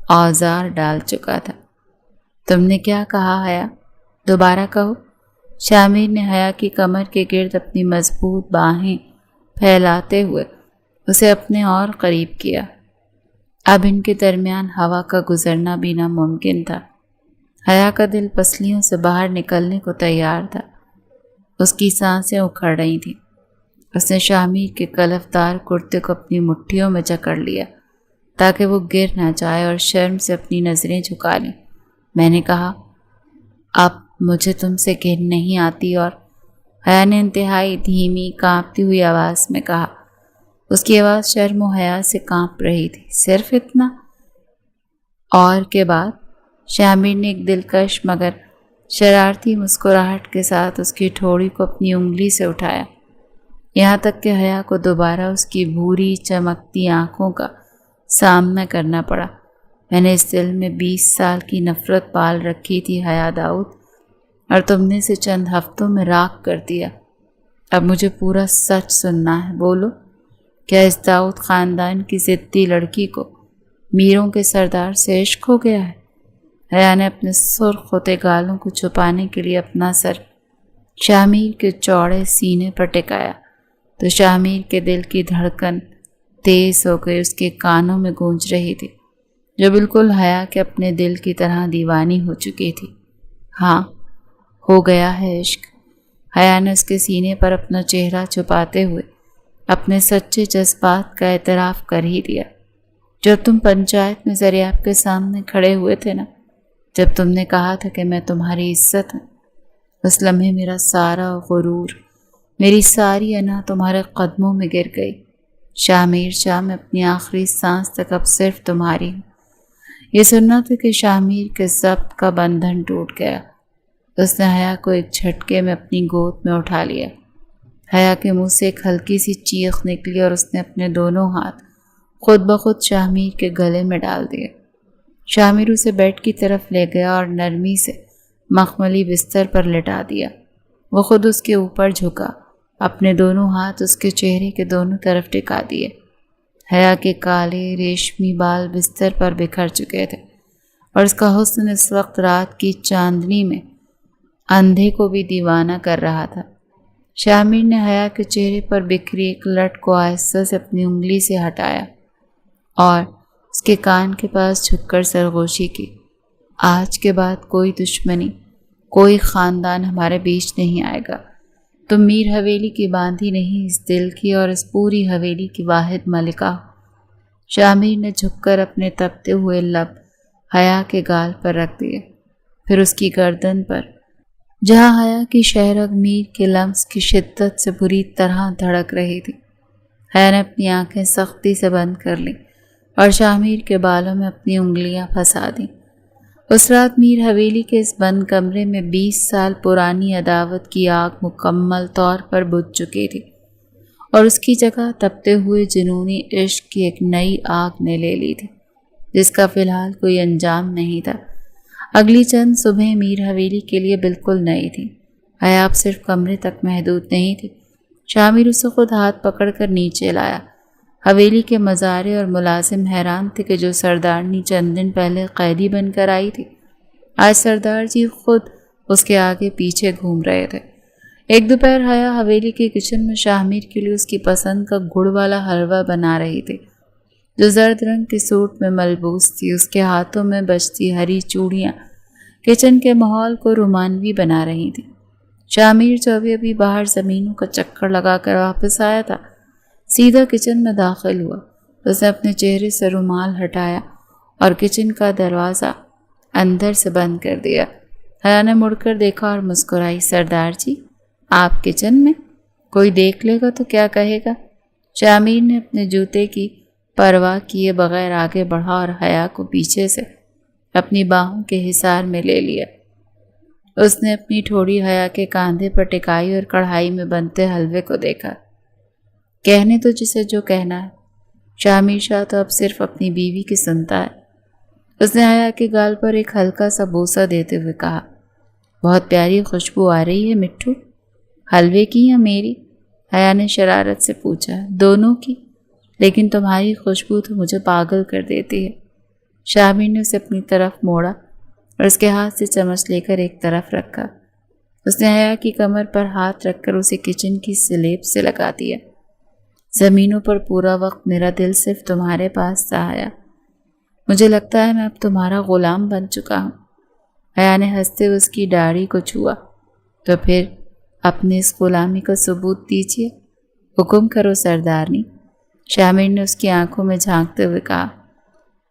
S1: اوزار ڈال چکا تھا۔ تم نے کیا کہا حیا؟ دوبارہ کہو۔ شاہمیر نے حیا کی کمر کے گرد اپنی مضبوط باہیں پھیلاتے ہوئے اسے اپنے اور قریب کیا۔ اب ان کے درمیان ہوا کا گزرنا بھی ناممکن تھا۔ حیا کا دل پسلیوں سے باہر نکلنے کو تیار تھا۔ اس کی سانسیں اکھڑ رہی تھیں۔ اس نے شاہمیر کے کلفدار کرتے کو اپنی مٹھیوں میں جکڑ لیا تاکہ وہ گر نہ جائے اور شرم سے اپنی نظریں جھکا لیں۔ میں نے کہا، اب مجھے تم سے گھن نہیں آتی، اور حیا نے انتہائی دھیمی کانپتی ہوئی آواز میں کہا۔ اس کی آواز شرم و حیا سے کانپ رہی تھی۔ صرف اتنا؟ اور کے بعد شامر نے ایک دلکش مگر شرارتی مسکراہٹ کے ساتھ اس کی ٹھوڑی کو اپنی انگلی سے اٹھایا، یہاں تک کہ حیا کو دوبارہ اس کی بھوری چمکتی آنکھوں کا سامنا کرنا پڑا۔ میں نے اس دل میں 20 سال کی نفرت پال رکھی تھی حیا داؤد، اور تم نے اسے چند ہفتوں میں راکھ کر دیا۔ اب مجھے پورا سچ سننا ہے، بولو، کیا اس داؤد خاندان کی ضدی لڑکی کو میروں کے سردار سے عشق ہو گیا ہے؟ حیا نے اپنے سرخ ہوتے گالوں کو چھپانے کے لیے اپنا سر شامیر کے چوڑے سینے پر ٹکایا تو شامیر کے دل کی دھڑکن تیز ہو گئی، اس کے کانوں میں گونج رہی تھی، جو بالکل حیا کے اپنے دل کی طرح دیوانی ہو چکی تھی۔ ہاں، ہو گیا ہے عشق۔ حیا نے اس کے سینے پر اپنا چہرہ چھپاتے ہوئے اپنے سچے جذبات کا اعتراف کر ہی دیا۔ جب تم پنچایت میں زریاب کے سامنے کھڑے ہوئے تھے نا، جب تم نے کہا تھا کہ میں تمہاری عزت ہوں، اس لمحے میرا سارا غرور، میری ساری انا تمہارے قدموں میں گر گئی۔ شامیر شاہ، میں اپنی آخری سانس تک اب صرف تمہاری ہوں۔ یہ سننا تھا کہ شامیر کے ضبط کا بندھن ٹوٹ گیا۔ اس نے حیا کو ایک جھٹکے میں اپنی گود میں اٹھا لیا۔ حیا کے منہ سے ایک ہلکی سی چیخ نکلی اور اس نے اپنے دونوں ہاتھ خود بخود شامیر کے گلے میں ڈال دیے۔ شامیر اسے بیڈ کی طرف لے گیا اور نرمی سے مخملی بستر پر لٹا دیا۔ وہ خود اس کے اوپر جھکا، اپنے دونوں ہاتھ اس کے چہرے کے دونوں طرف ٹکا دیے۔ حیا کے کالے ریشمی بال بستر پر بکھر چکے تھے اور اس کا حسن اس وقت رات کی چاندنی میں اندھے کو بھی دیوانہ کر رہا تھا۔ شامیر نے حیا کے چہرے پر بکھری ایک لٹ کو آہستہ سے اپنی انگلی سے ہٹایا اور اس کے کان کے پاس جھک کر سرگوشی کی۔ آج کے بعد کوئی دشمنی، کوئی خاندان ہمارے بیچ نہیں آئے گا۔ تم میر حویلی کی باندھی نہیں، اس دل کی اور اس پوری حویلی کی واحد ملکہ ہو۔ شامیر نے جھک کر اپنے تپتے ہوئے لب حیا کے گال پر رکھ دیے، پھر اس کی گردن پر، جہاں حیا کی شہرگ میر کے لمس کی شدت سے بری طرح دھڑک رہی تھی۔ حیا نے اپنی آنکھیں سختی سے بند کر لیں اور شامیر کے بالوں میں اپنی انگلیاں پھنسا دیں۔ اس رات میر حویلی کے اس بند کمرے میں 20 سال پرانی عداوت کی آگ مکمل طور پر بجھ چکی تھی اور اس کی جگہ تپتے ہوئے جنونی عشق کی ایک نئی آگ نے لے لی تھی، جس کا فی الحال کوئی انجام نہیں تھا۔ اگلی چند صبح میر حویلی کے لیے بالکل نئی تھی۔ حیا اب صرف کمرے تک محدود نہیں تھی۔ شامیر اسے خود ہاتھ پکڑ کر نیچے لایا۔ حویلی کے مزارے اور ملازم حیران تھے کہ جو سردارنی چند دن پہلے قیدی بن کر آئی تھی، آج سردار جی خود اس کے آگے پیچھے گھوم رہے تھے۔ ایک دوپہر حیا حویلی کے کچن میں شامیر کے لیے اس کی پسند کا گڑ والا حلوہ بنا رہی تھی، جو زرد رنگ کے سوٹ میں ملبوس تھی۔ اس کے ہاتھوں میں بجتی ہری چوڑیاں کچن کے ماحول کو رومانوی بنا رہی تھیں۔ شامیر جو ابھی باہر زمینوں کا چکر لگا کر واپس آیا تھا، سیدھا کچن میں داخل ہوا۔ اس نے اپنے چہرے سے رومال ہٹایا اور کچن کا دروازہ اندر سے بند کر دیا۔ حیا نے مڑ کر دیکھا اور مسکرائی۔ سردار جی، آپ کچن میں؟ کوئی دیکھ لے گا تو کیا کہے گا؟ شامیر نے اپنے جوتے کی پرواہ کیے بغیر آگے بڑھا اور حیا کو پیچھے سے اپنی باہوں کے حصار میں لے لیا۔ اس نے اپنی ٹھوڑی حیا کے کاندھے پر ٹکائی اور کڑھائی میں بنتے حلوے کو دیکھا۔ کہنے تو جسے جو کہنا ہے، شامیر شاہ تو اب صرف اپنی بیوی کی سنتا ہے۔ اس نے حیا کے گال پر ایک ہلکا سا بوسہ دیتے ہوئے کہا، بہت پیاری خوشبو آ رہی ہے مٹھو، حلوے کی یا میری؟ حیا نے شرارت سے پوچھا۔ دونوں کی، لیکن تمہاری خوشبو تو مجھے پاگل کر دیتی ہے۔ شامیر نے اسے اپنی طرف موڑا اور اس کے ہاتھ سے چمچ لے کر ایک طرف رکھا۔ اس نے حیا کی کمر پر ہاتھ رکھ کر اسے کچن کی سلیب سے لگا دیا۔ زمینوں پر پورا وقت میرا دل صرف تمہارے پاس تھا حیا، مجھے لگتا ہے میں اب تمہارا غلام بن چکا ہوں۔ حیا نے ہنستے ہوئے اس کی داڑھی کو چھوا۔ تو پھر اپنی اس غلامی کا ثبوت دیجیے، حکم کرو سردارنی۔ شامیر نے اس کی آنکھوں میں جھانکتے ہوئے کہا،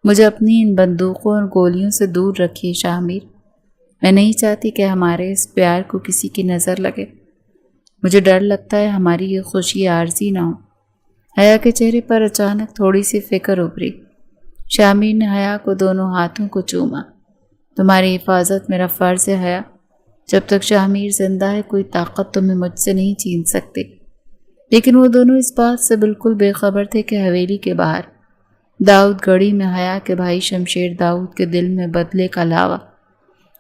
S1: مجھے اپنی ان بندوقوں اور گولیوں سے دور رکھیے شامیر، میں نہیں چاہتی کہ ہمارے اس پیار کو کسی کی نظر لگے۔ مجھے ڈر لگتا ہے ہماری یہ خوشی عارضی نہ ہو۔ حیا کے چہرے پر اچانک تھوڑی سی فکر ابھری۔ شامیر نے حیا کو دونوں ہاتھوں کو چوما۔ تمہاری حفاظت میرا فرض ہے حیا، جب تک شامیر زندہ ہے کوئی طاقت تمہیں مجھ سے نہیں چھین سکتی۔ لیکن وہ دونوں اس بات سے بالکل بے خبر تھے کہ حویلی کے باہر داؤد گڑھی میں حیا کے بھائی شمشیر داؤد کے دل میں بدلے کا لاوا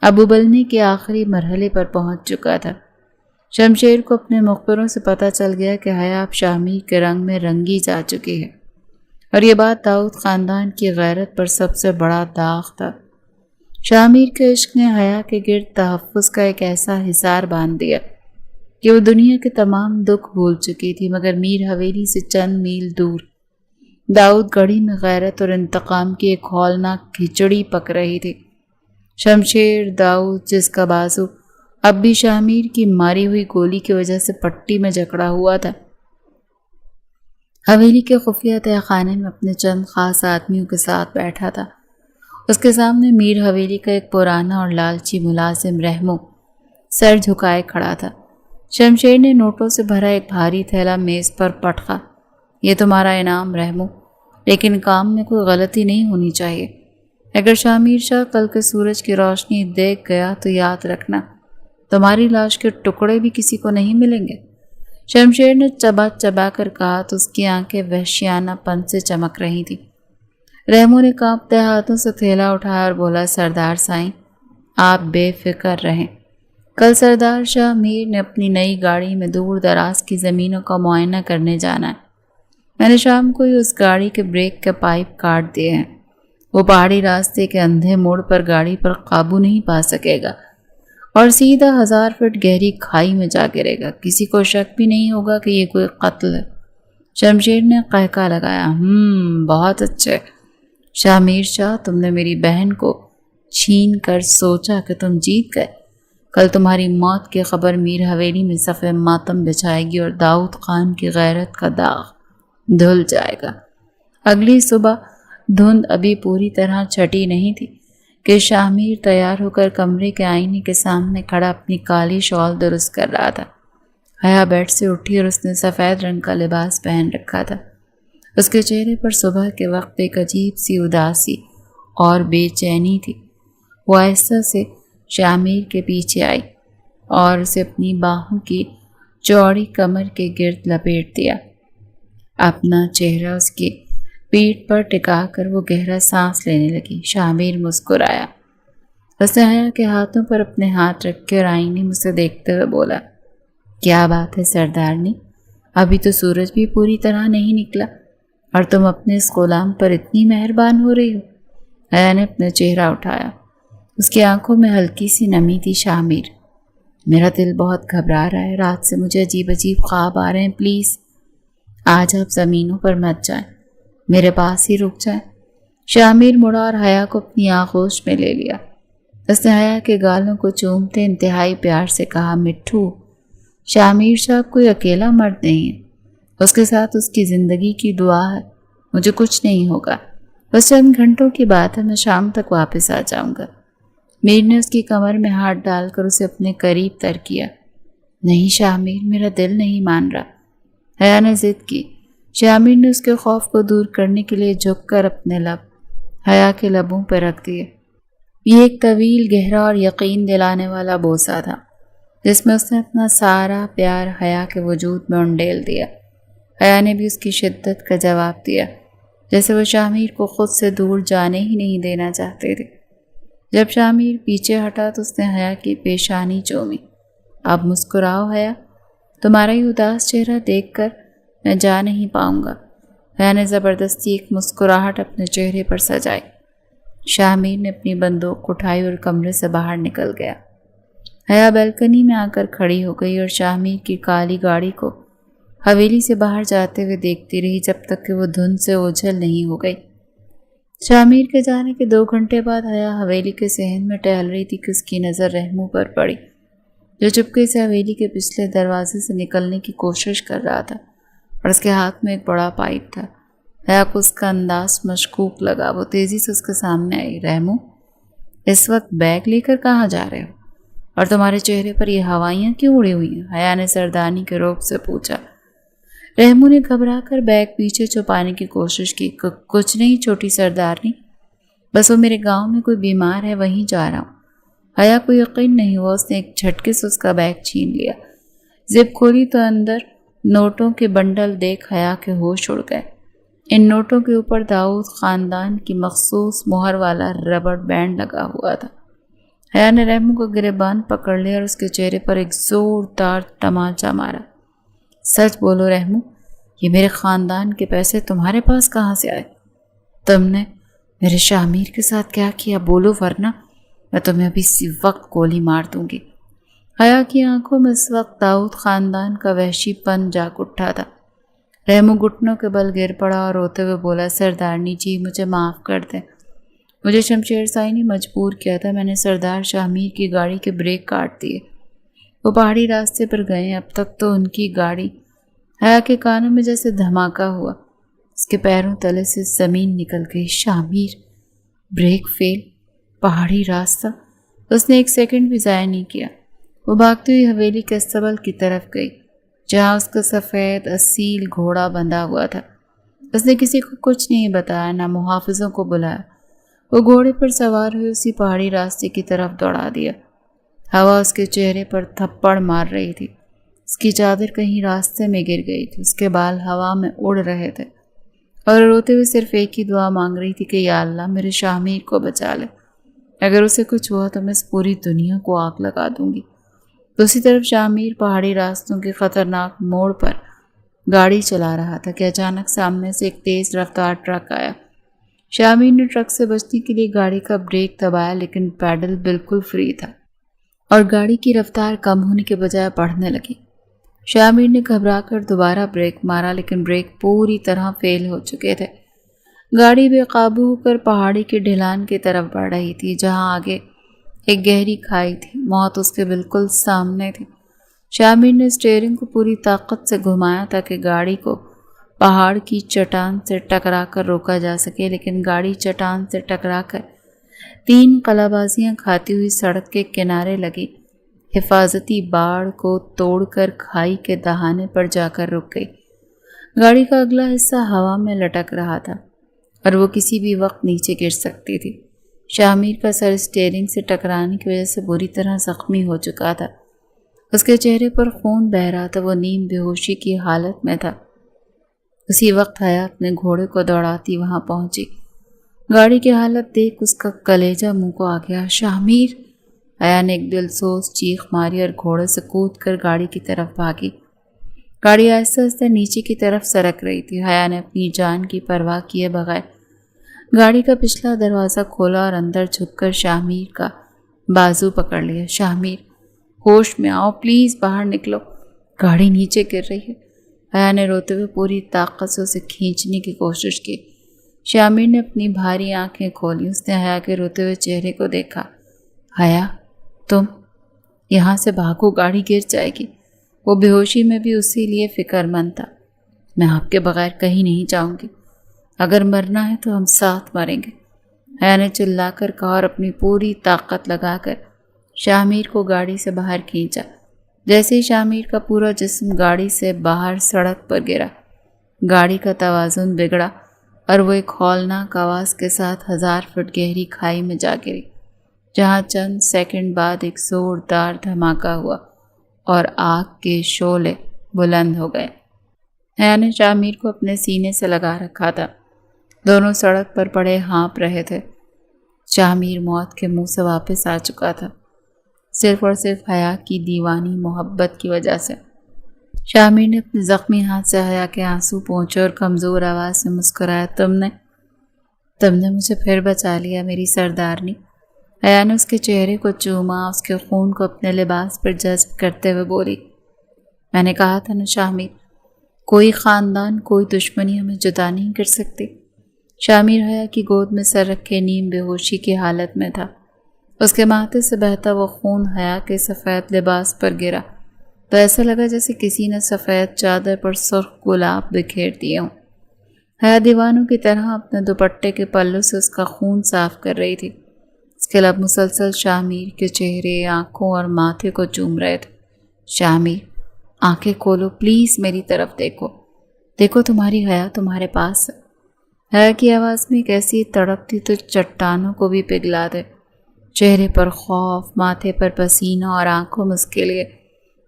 S1: اب ابلنے کے آخری مرحلے پر پہنچ چکا تھا۔ شمشیر کو اپنے مخبروں سے پتہ چل گیا کہ حیا اب شامیر کے رنگ میں رنگی جا چکی ہے، اور یہ بات داؤد خاندان کی غیرت پر سب سے بڑا داغ تھا۔ شامیر کے عشق نے حیا کے گرد تحفظ کا ایک ایسا حصار باندھ دیا کہ وہ دنیا کے تمام دکھ بھول چکی تھی، مگر میر حویلی سے چند میل دور داؤد گڑھی میں غیرت اور انتقام کی ایک ہولناک کھچڑی پک رہی تھی۔ شمشیر داؤد، جس کا بازو اب بھی شامیر کی ماری ہوئی گولی کی وجہ سے پٹی میں جکڑا ہوا تھا، حویلی کے خفیہ تہہ خانے میں اپنے چند خاص آدمیوں کے ساتھ بیٹھا تھا۔ اس کے سامنے میر حویلی کا ایک پرانا اور لالچی ملازم رحمو سر جھکائے کھڑا تھا۔ شمشیر نے نوٹوں سے بھرا ایک بھاری تھیلا میز پر پٹکا۔ یہ تمہارا انعام رحمو، لیکن کام میں کوئی غلطی نہیں ہونی چاہیے۔ اگر شامیر شاہ کل کے سورج کی روشنی دیکھ گیا تو یاد رکھنا تمہاری لاش کے ٹکڑے بھی کسی کو نہیں ملیں گے۔ شمشیر نے چبا چبا کر کہا تو اس کی آنکھیں وحشیانہ پن سے چمک رہی تھیں۔ رحمو نے کانپتے ہاتھوں سے تھیلا اٹھایا اور بولا، سردار سائیں آپ بے فکر رہیں، کل سردار شاہ میر نے اپنی نئی گاڑی میں دور دراز کی زمینوں کا معائنہ کرنے جانا ہے۔ میں نے شام کو ہی اس گاڑی کے بریک کے پائپ کاٹ دیے ہیں۔ وہ پہاڑی راستے کے اندھے موڑ پر گاڑی پر قابو نہیں پا سکے گا اور سیدھا 1000 فٹ گہری کھائی میں جا گرے گا۔ کسی کو شک بھی نہیں ہوگا کہ یہ کوئی قتل ہے۔ شمشیر نے قہقہ لگایا، بہت اچھے شامیر شاہ، تم نے میری بہن کو چھین کر سوچا کہ تم جیت گئے۔ کل تمہاری موت کی خبر میر حویلی میں صف ماتم بچھائے گی اور داؤد خان کی غیرت کا داغ دھل جائے گا۔ اگلی صبح دھند ابھی پوری طرح چھٹی نہیں تھی کہ شامیر تیار ہو کر کمرے کے آئینے کے سامنے کھڑا اپنی کالی شال درست کر رہا تھا۔ حیا بیٹھ سے اٹھی اور اس نے سفید رنگ کا لباس پہن رکھا تھا۔ اس کے چہرے پر صبح کے وقت ایک عجیب سی اداسی اور بے چینی تھی۔ وہ آہستہ سے شامیر کے پیچھے آئی اور اسے اپنی باہوں کی چوڑی کمر کے گرد لپیٹ دیا۔ اپنا چہرہ اس کی پیٹھ پر ٹکا کر وہ گہرا سانس لینے لگی۔ شامیر مسکرایا۔ اس نے حیا کے ہاتھوں پر اپنے ہاتھ رکھے اور آئینے میں سے دیکھتے ہوئے بولا، کیا بات ہے سردارنی، ابھی تو سورج بھی پوری طرح نہیں نکلا اور تم اپنے اس غلام پر اتنی مہربان ہو رہی ہو۔ حیا نے اپنا چہرہ اٹھایا۔ اس کی آنکھوں میں ہلکی سی نمی تھی۔ شامیر، میرا دل بہت گھبرا رہا ہے، رات سے مجھے عجیب عجیب خواب آ رہے ہیں، پلیز آج آپ زمینوں پر مت جائیں، میرے پاس ہی رک جائیں۔ شامیر مڑا اور حیا کو اپنی آغوش میں لے لیا۔ اس نے حیا کے گالوں کو چومتے انتہائی پیار سے کہا، مٹھو، شامیر شاہ کوئی اکیلا مرد نہیں ہے، اس کے ساتھ اس کی زندگی کی دعا ہے، مجھے کچھ نہیں ہوگا، بس چند گھنٹوں کی بات ہے، میں شام تک واپس آ جاؤں گا۔ میر نے اس کی کمر میں ہاتھ ڈال کر اسے اپنے قریب تر کیا۔ نہیں شامیر، میرا دل نہیں مان رہا، حیا نے ضد کی۔ شامیر نے اس کے خوف کو دور کرنے کے لیے جھک کر اپنے لب حیا کے لبوں پہ رکھ دیے۔ یہ ایک طویل، گہرا اور یقین دلانے والا بوسہ تھا جس میں اس نے اپنا سارا پیار حیا کے وجود میں انڈیل دیا۔ حیا نے بھی اس کی شدت کا جواب دیا، جیسے وہ شامیر کو خود سے دور جانے ہی نہیں دینا چاہتے تھے۔ جب شامیر پیچھے ہٹا تو اس نے حیا کی پیشانی چومی۔ اب مسکراؤ حیا، تمہارا یہ اداس چہرہ دیکھ کر میں جا نہیں پاؤں گا۔ حیا نے زبردستی ایک مسکراہٹ اپنے چہرے پر سجائی۔ شامیر نے اپنی بندوق اٹھائی اور کمرے سے باہر نکل گیا۔ حیا بیلکنی میں آ کر کھڑی ہو گئی اور شامیر کی کالی گاڑی کو حویلی سے باہر جاتے ہوئے دیکھتی رہی جب تک کہ وہ دھند سے اوجھل نہیں ہو گئی۔ شامیر کے جانے کے 2 گھنٹے بعد حیا حویلی کے صحن میں ٹہل رہی تھی کہ اس کی نظر رحمو پر پڑی، جو چپکے سے حویلی کے پچھلے دروازے سے نکلنے کی کوشش کر رہا تھا اور اس کے ہاتھ میں ایک بڑا پائپ تھا۔ حیا کو اس کا انداز مشکوک لگا۔ وہ تیزی سے اس کے سامنے آئی۔ رحمو، اس وقت بیگ لے کر کہاں جا رہے ہو؟ اور تمہارے چہرے پر یہ ہوائیاں کیوں اڑی ہوئی ہیں؟ حیا نے سردانی کے روب سے پوچھا۔ رحمو نے گھبرا کر بیگ پیچھے چھپانے کی کوشش کی۔ کچھ نہیں چھوٹی سردارنی، بس وہ میرے گاؤں میں کوئی بیمار ہے، وہیں جا رہا ہوں۔ حیا کو یقین نہیں ہوا، اس نے ایک جھٹکے سے اس کا بیگ چھین لیا۔ زپ کھولی تو اندر نوٹوں کے بنڈل دیکھ حیا کے ہوش اڑ گئے۔ ان نوٹوں کے اوپر داؤد خاندان کی مخصوص مہر والا ربڑ بینڈ لگا ہوا تھا۔ حیا نے رحمو کو گریبان پکڑ لیا اور اس کے چہرے پر ایک زوردار تمانچہ مارا۔ سچ بولو رحمو، یہ میرے خاندان کے پیسے تمہارے پاس کہاں سے آئے؟ تم نے میرے شاہ کے ساتھ کیا کیا؟ بولو ورنہ میں تمہیں ابھی اسی وقت گولی مار دوں گی۔ حیا کی آنکھوں میں اس وقت داؤد خاندان کا وحشی پن جاگ اٹھا تھا۔ رحمو گھٹنوں کے بل گر پڑا اور روتے ہوئے بولا، سردارنی جی مجھے معاف کر دیں، مجھے شمشیر سائی نے مجبور کیا تھا، میں نے سردار شاہ میر کی گاڑی کے بریک کاٹ دیے، وہ پہاڑی راستے پر گئے، اب تک تو ان کی گاڑی۔ حیا کے کانوں میں جیسے دھماکہ ہوا، اس کے پیروں تلے سے زمین نکل گئی۔ شاہ میر، بریک فیل، پہاڑی راستہ۔ اس نے ایک سیکنڈ بھی ضائع نہیں کیا، وہ بھاگتی ہوئی حویلی کے استبل کی طرف گئی جہاں اس کا سفید اصیل گھوڑا بندھا ہوا تھا۔ اس نے کسی کو کچھ نہیں بتایا، نہ محافظوں کو بلایا، وہ گھوڑے پر سوار ہوئے اسی پہاڑی راستے کی طرف دوڑا دیا۔ ہوا اس کے چہرے پر تھپڑ مار رہی تھی، اس کی چادر کہیں راستے میں گر گئی تھی، اس کے بال ہوا میں اڑ رہے تھے اور روتے ہوئے صرف ایک ہی دعا مانگ رہی تھی کہ یا اللہ میرے شاہ میر کو بچا لے، اگر اسے کچھ ہوا تو میں اس پوری دنیا کو آگ لگا دوں گی۔ دوسری طرف شاہ میر پہاڑی راستوں کے خطرناک موڑ پر گاڑی چلا رہا تھا کہ اچانک سامنے سے ایک تیز رفتار ٹرک آیا۔ شاہ میر نے ٹرک سے بچنے کے لیے گاڑی کا بریک دبایا، لیکن پیڈل بالکل فری تھا اور گاڑی کی رفتار کم ہونے کے بجائے بڑھنے لگی۔ شاہ میر نے گھبرا کر دوبارہ بریک مارا، لیکن بریک پوری طرح فیل ہو چکے تھے۔ گاڑی بے قابو ہو کر پہاڑی کی ڈھلان کی طرف بڑھ رہی تھی جہاں آگے ایک گہری کھائی تھی، موت اس کے بالکل سامنے تھی۔ شاہ میر نے اسٹیئرنگ کو پوری طاقت سے گھمایا تاکہ گاڑی کو پہاڑ کی چٹان سے ٹکرا کر روکا جا سکے، لیکن گاڑی چٹان سے ٹکرا کر 3 قلابازیاں کھاتی ہوئی سڑک کے کنارے لگی حفاظتی باڑ کو توڑ کر کھائی کے دہانے پر جا کر رک گئی۔ گاڑی کا اگلا حصہ ہوا میں لٹک رہا تھا اور وہ کسی بھی وقت نیچے گر سکتی تھی۔ شاہ میر کا سر اسٹیئرنگ سے ٹکرانے کی وجہ سے بری طرح زخمی ہو چکا تھا، اس کے چہرے پر خون بہہ رہا تھا، وہ نیم بے ہوشی کی حالت میں تھا۔ اسی وقت حیا اپنے گھوڑے کو دوڑاتی وہاں پہنچی۔ گاڑی کی حالت دیکھ اس کا کلیجہ منہ کو آ گیا۔ شاہ میر! حیا نے ایک دلسوز چیخ ماری اور گھوڑے سے کود کر گاڑی کی طرف بھاگی۔ گاڑی آہستہ آہستہ نیچے کی طرف سرک رہی تھی۔ حیا نے اپنی جان کی پرواہ کیے بغیر گاڑی کا پچھلا دروازہ کھولا اور اندر جھک کر شاہ میر کا بازو پکڑ لیا۔ شاہ میر، ہوش میں آؤ پلیز، باہر نکلو، گاڑی نیچے گر رہی ہے۔ حیا نے روتے ہوئے پوری طاقت سے اسے کھینچنے کی کوشش کی۔ شاہ میر نے اپنی بھاری آنکھیں کھولی، اس نے حیا کے روتے ہوئے چہرے کو دیکھا۔ حیا، تم یہاں سے بھاگو، گاڑی گر جائے گی۔ وہ بے ہوشی میں بھی اسی لیے فکر مند تھا۔ میں آپ کے بغیر کہیں نہیں جاؤں گی، اگر مرنا ہے تو ہم ساتھ مریں گے، حیا نے چلا کر کہا اور اپنی پوری طاقت لگا کر شاہ میر کو گاڑی سے باہر کھینچا۔ جیسے ہی شاہ میر کا پورا جسم گاڑی سے باہر سڑک پر گرا، گاڑی کا توازن بگڑا اور وہ ایک ہولناک آواز کے ساتھ 1000 فٹ گہری کھائی میں جا گری، جہاں چند سیکنڈ بعد ایک زوردار دھماکہ ہوا اور آگ کے شعلے بلند ہو گئے۔ حیا نے شاہ میر کو اپنے سینے سے لگا رکھا تھا، دونوں سڑک پر پڑے ہانپ رہے تھے۔ شاہ میر موت کے منہ سے واپس آ چکا تھا، صرف اور صرف حیا کی دیوانی محبت کی وجہ سے۔ شاہ میر نے اپنے زخمی ہاتھ سے حیا کے آنسو پونچھے اور کمزور آواز سے مسکرایا، تم نے مجھے پھر بچا لیا میری سردارنی۔ حیا نے اس کے چہرے کو چوما، اس کے خون کو اپنے لباس پر جذب کرتے ہوئے بولی، میں نے کہا تھا نا شاہ میر، کوئی خاندان، کوئی دشمنی ہمیں جدا نہیں کر سکتی۔ شاہ میر حیا کی گود میں سر رکھے نیم بے ہوشی کی حالت میں تھا۔ اس کے ماتھے سے بہتا وہ خون حیا کے سفید لباس پر گرا تو ایسا لگا جیسے کسی نے سفید چادر پر سرخ گلاب بکھیر دیے ہوں۔ حیا دیوانوں کی طرح اپنے دوپٹے کے پلوں سے اس کا خون صاف کر رہی تھی۔ اس کے لب مسلسل شاہ میر کے چہرے، آنکھوں اور ماتھے کو چوم رہے تھے۔ شاہ میر، آنکھیں کھولو پلیز، میری طرف دیکھو، دیکھو تمہاری حیا تمہارے پاس ہے۔ حیا کی آواز میں ایک ایسی تڑپ تھی تو چٹانوں کو بھی پگھلا دے۔ چہرے پر خوف، ماتھے پر پسینہ اور آنکھوں میں اس کے لیے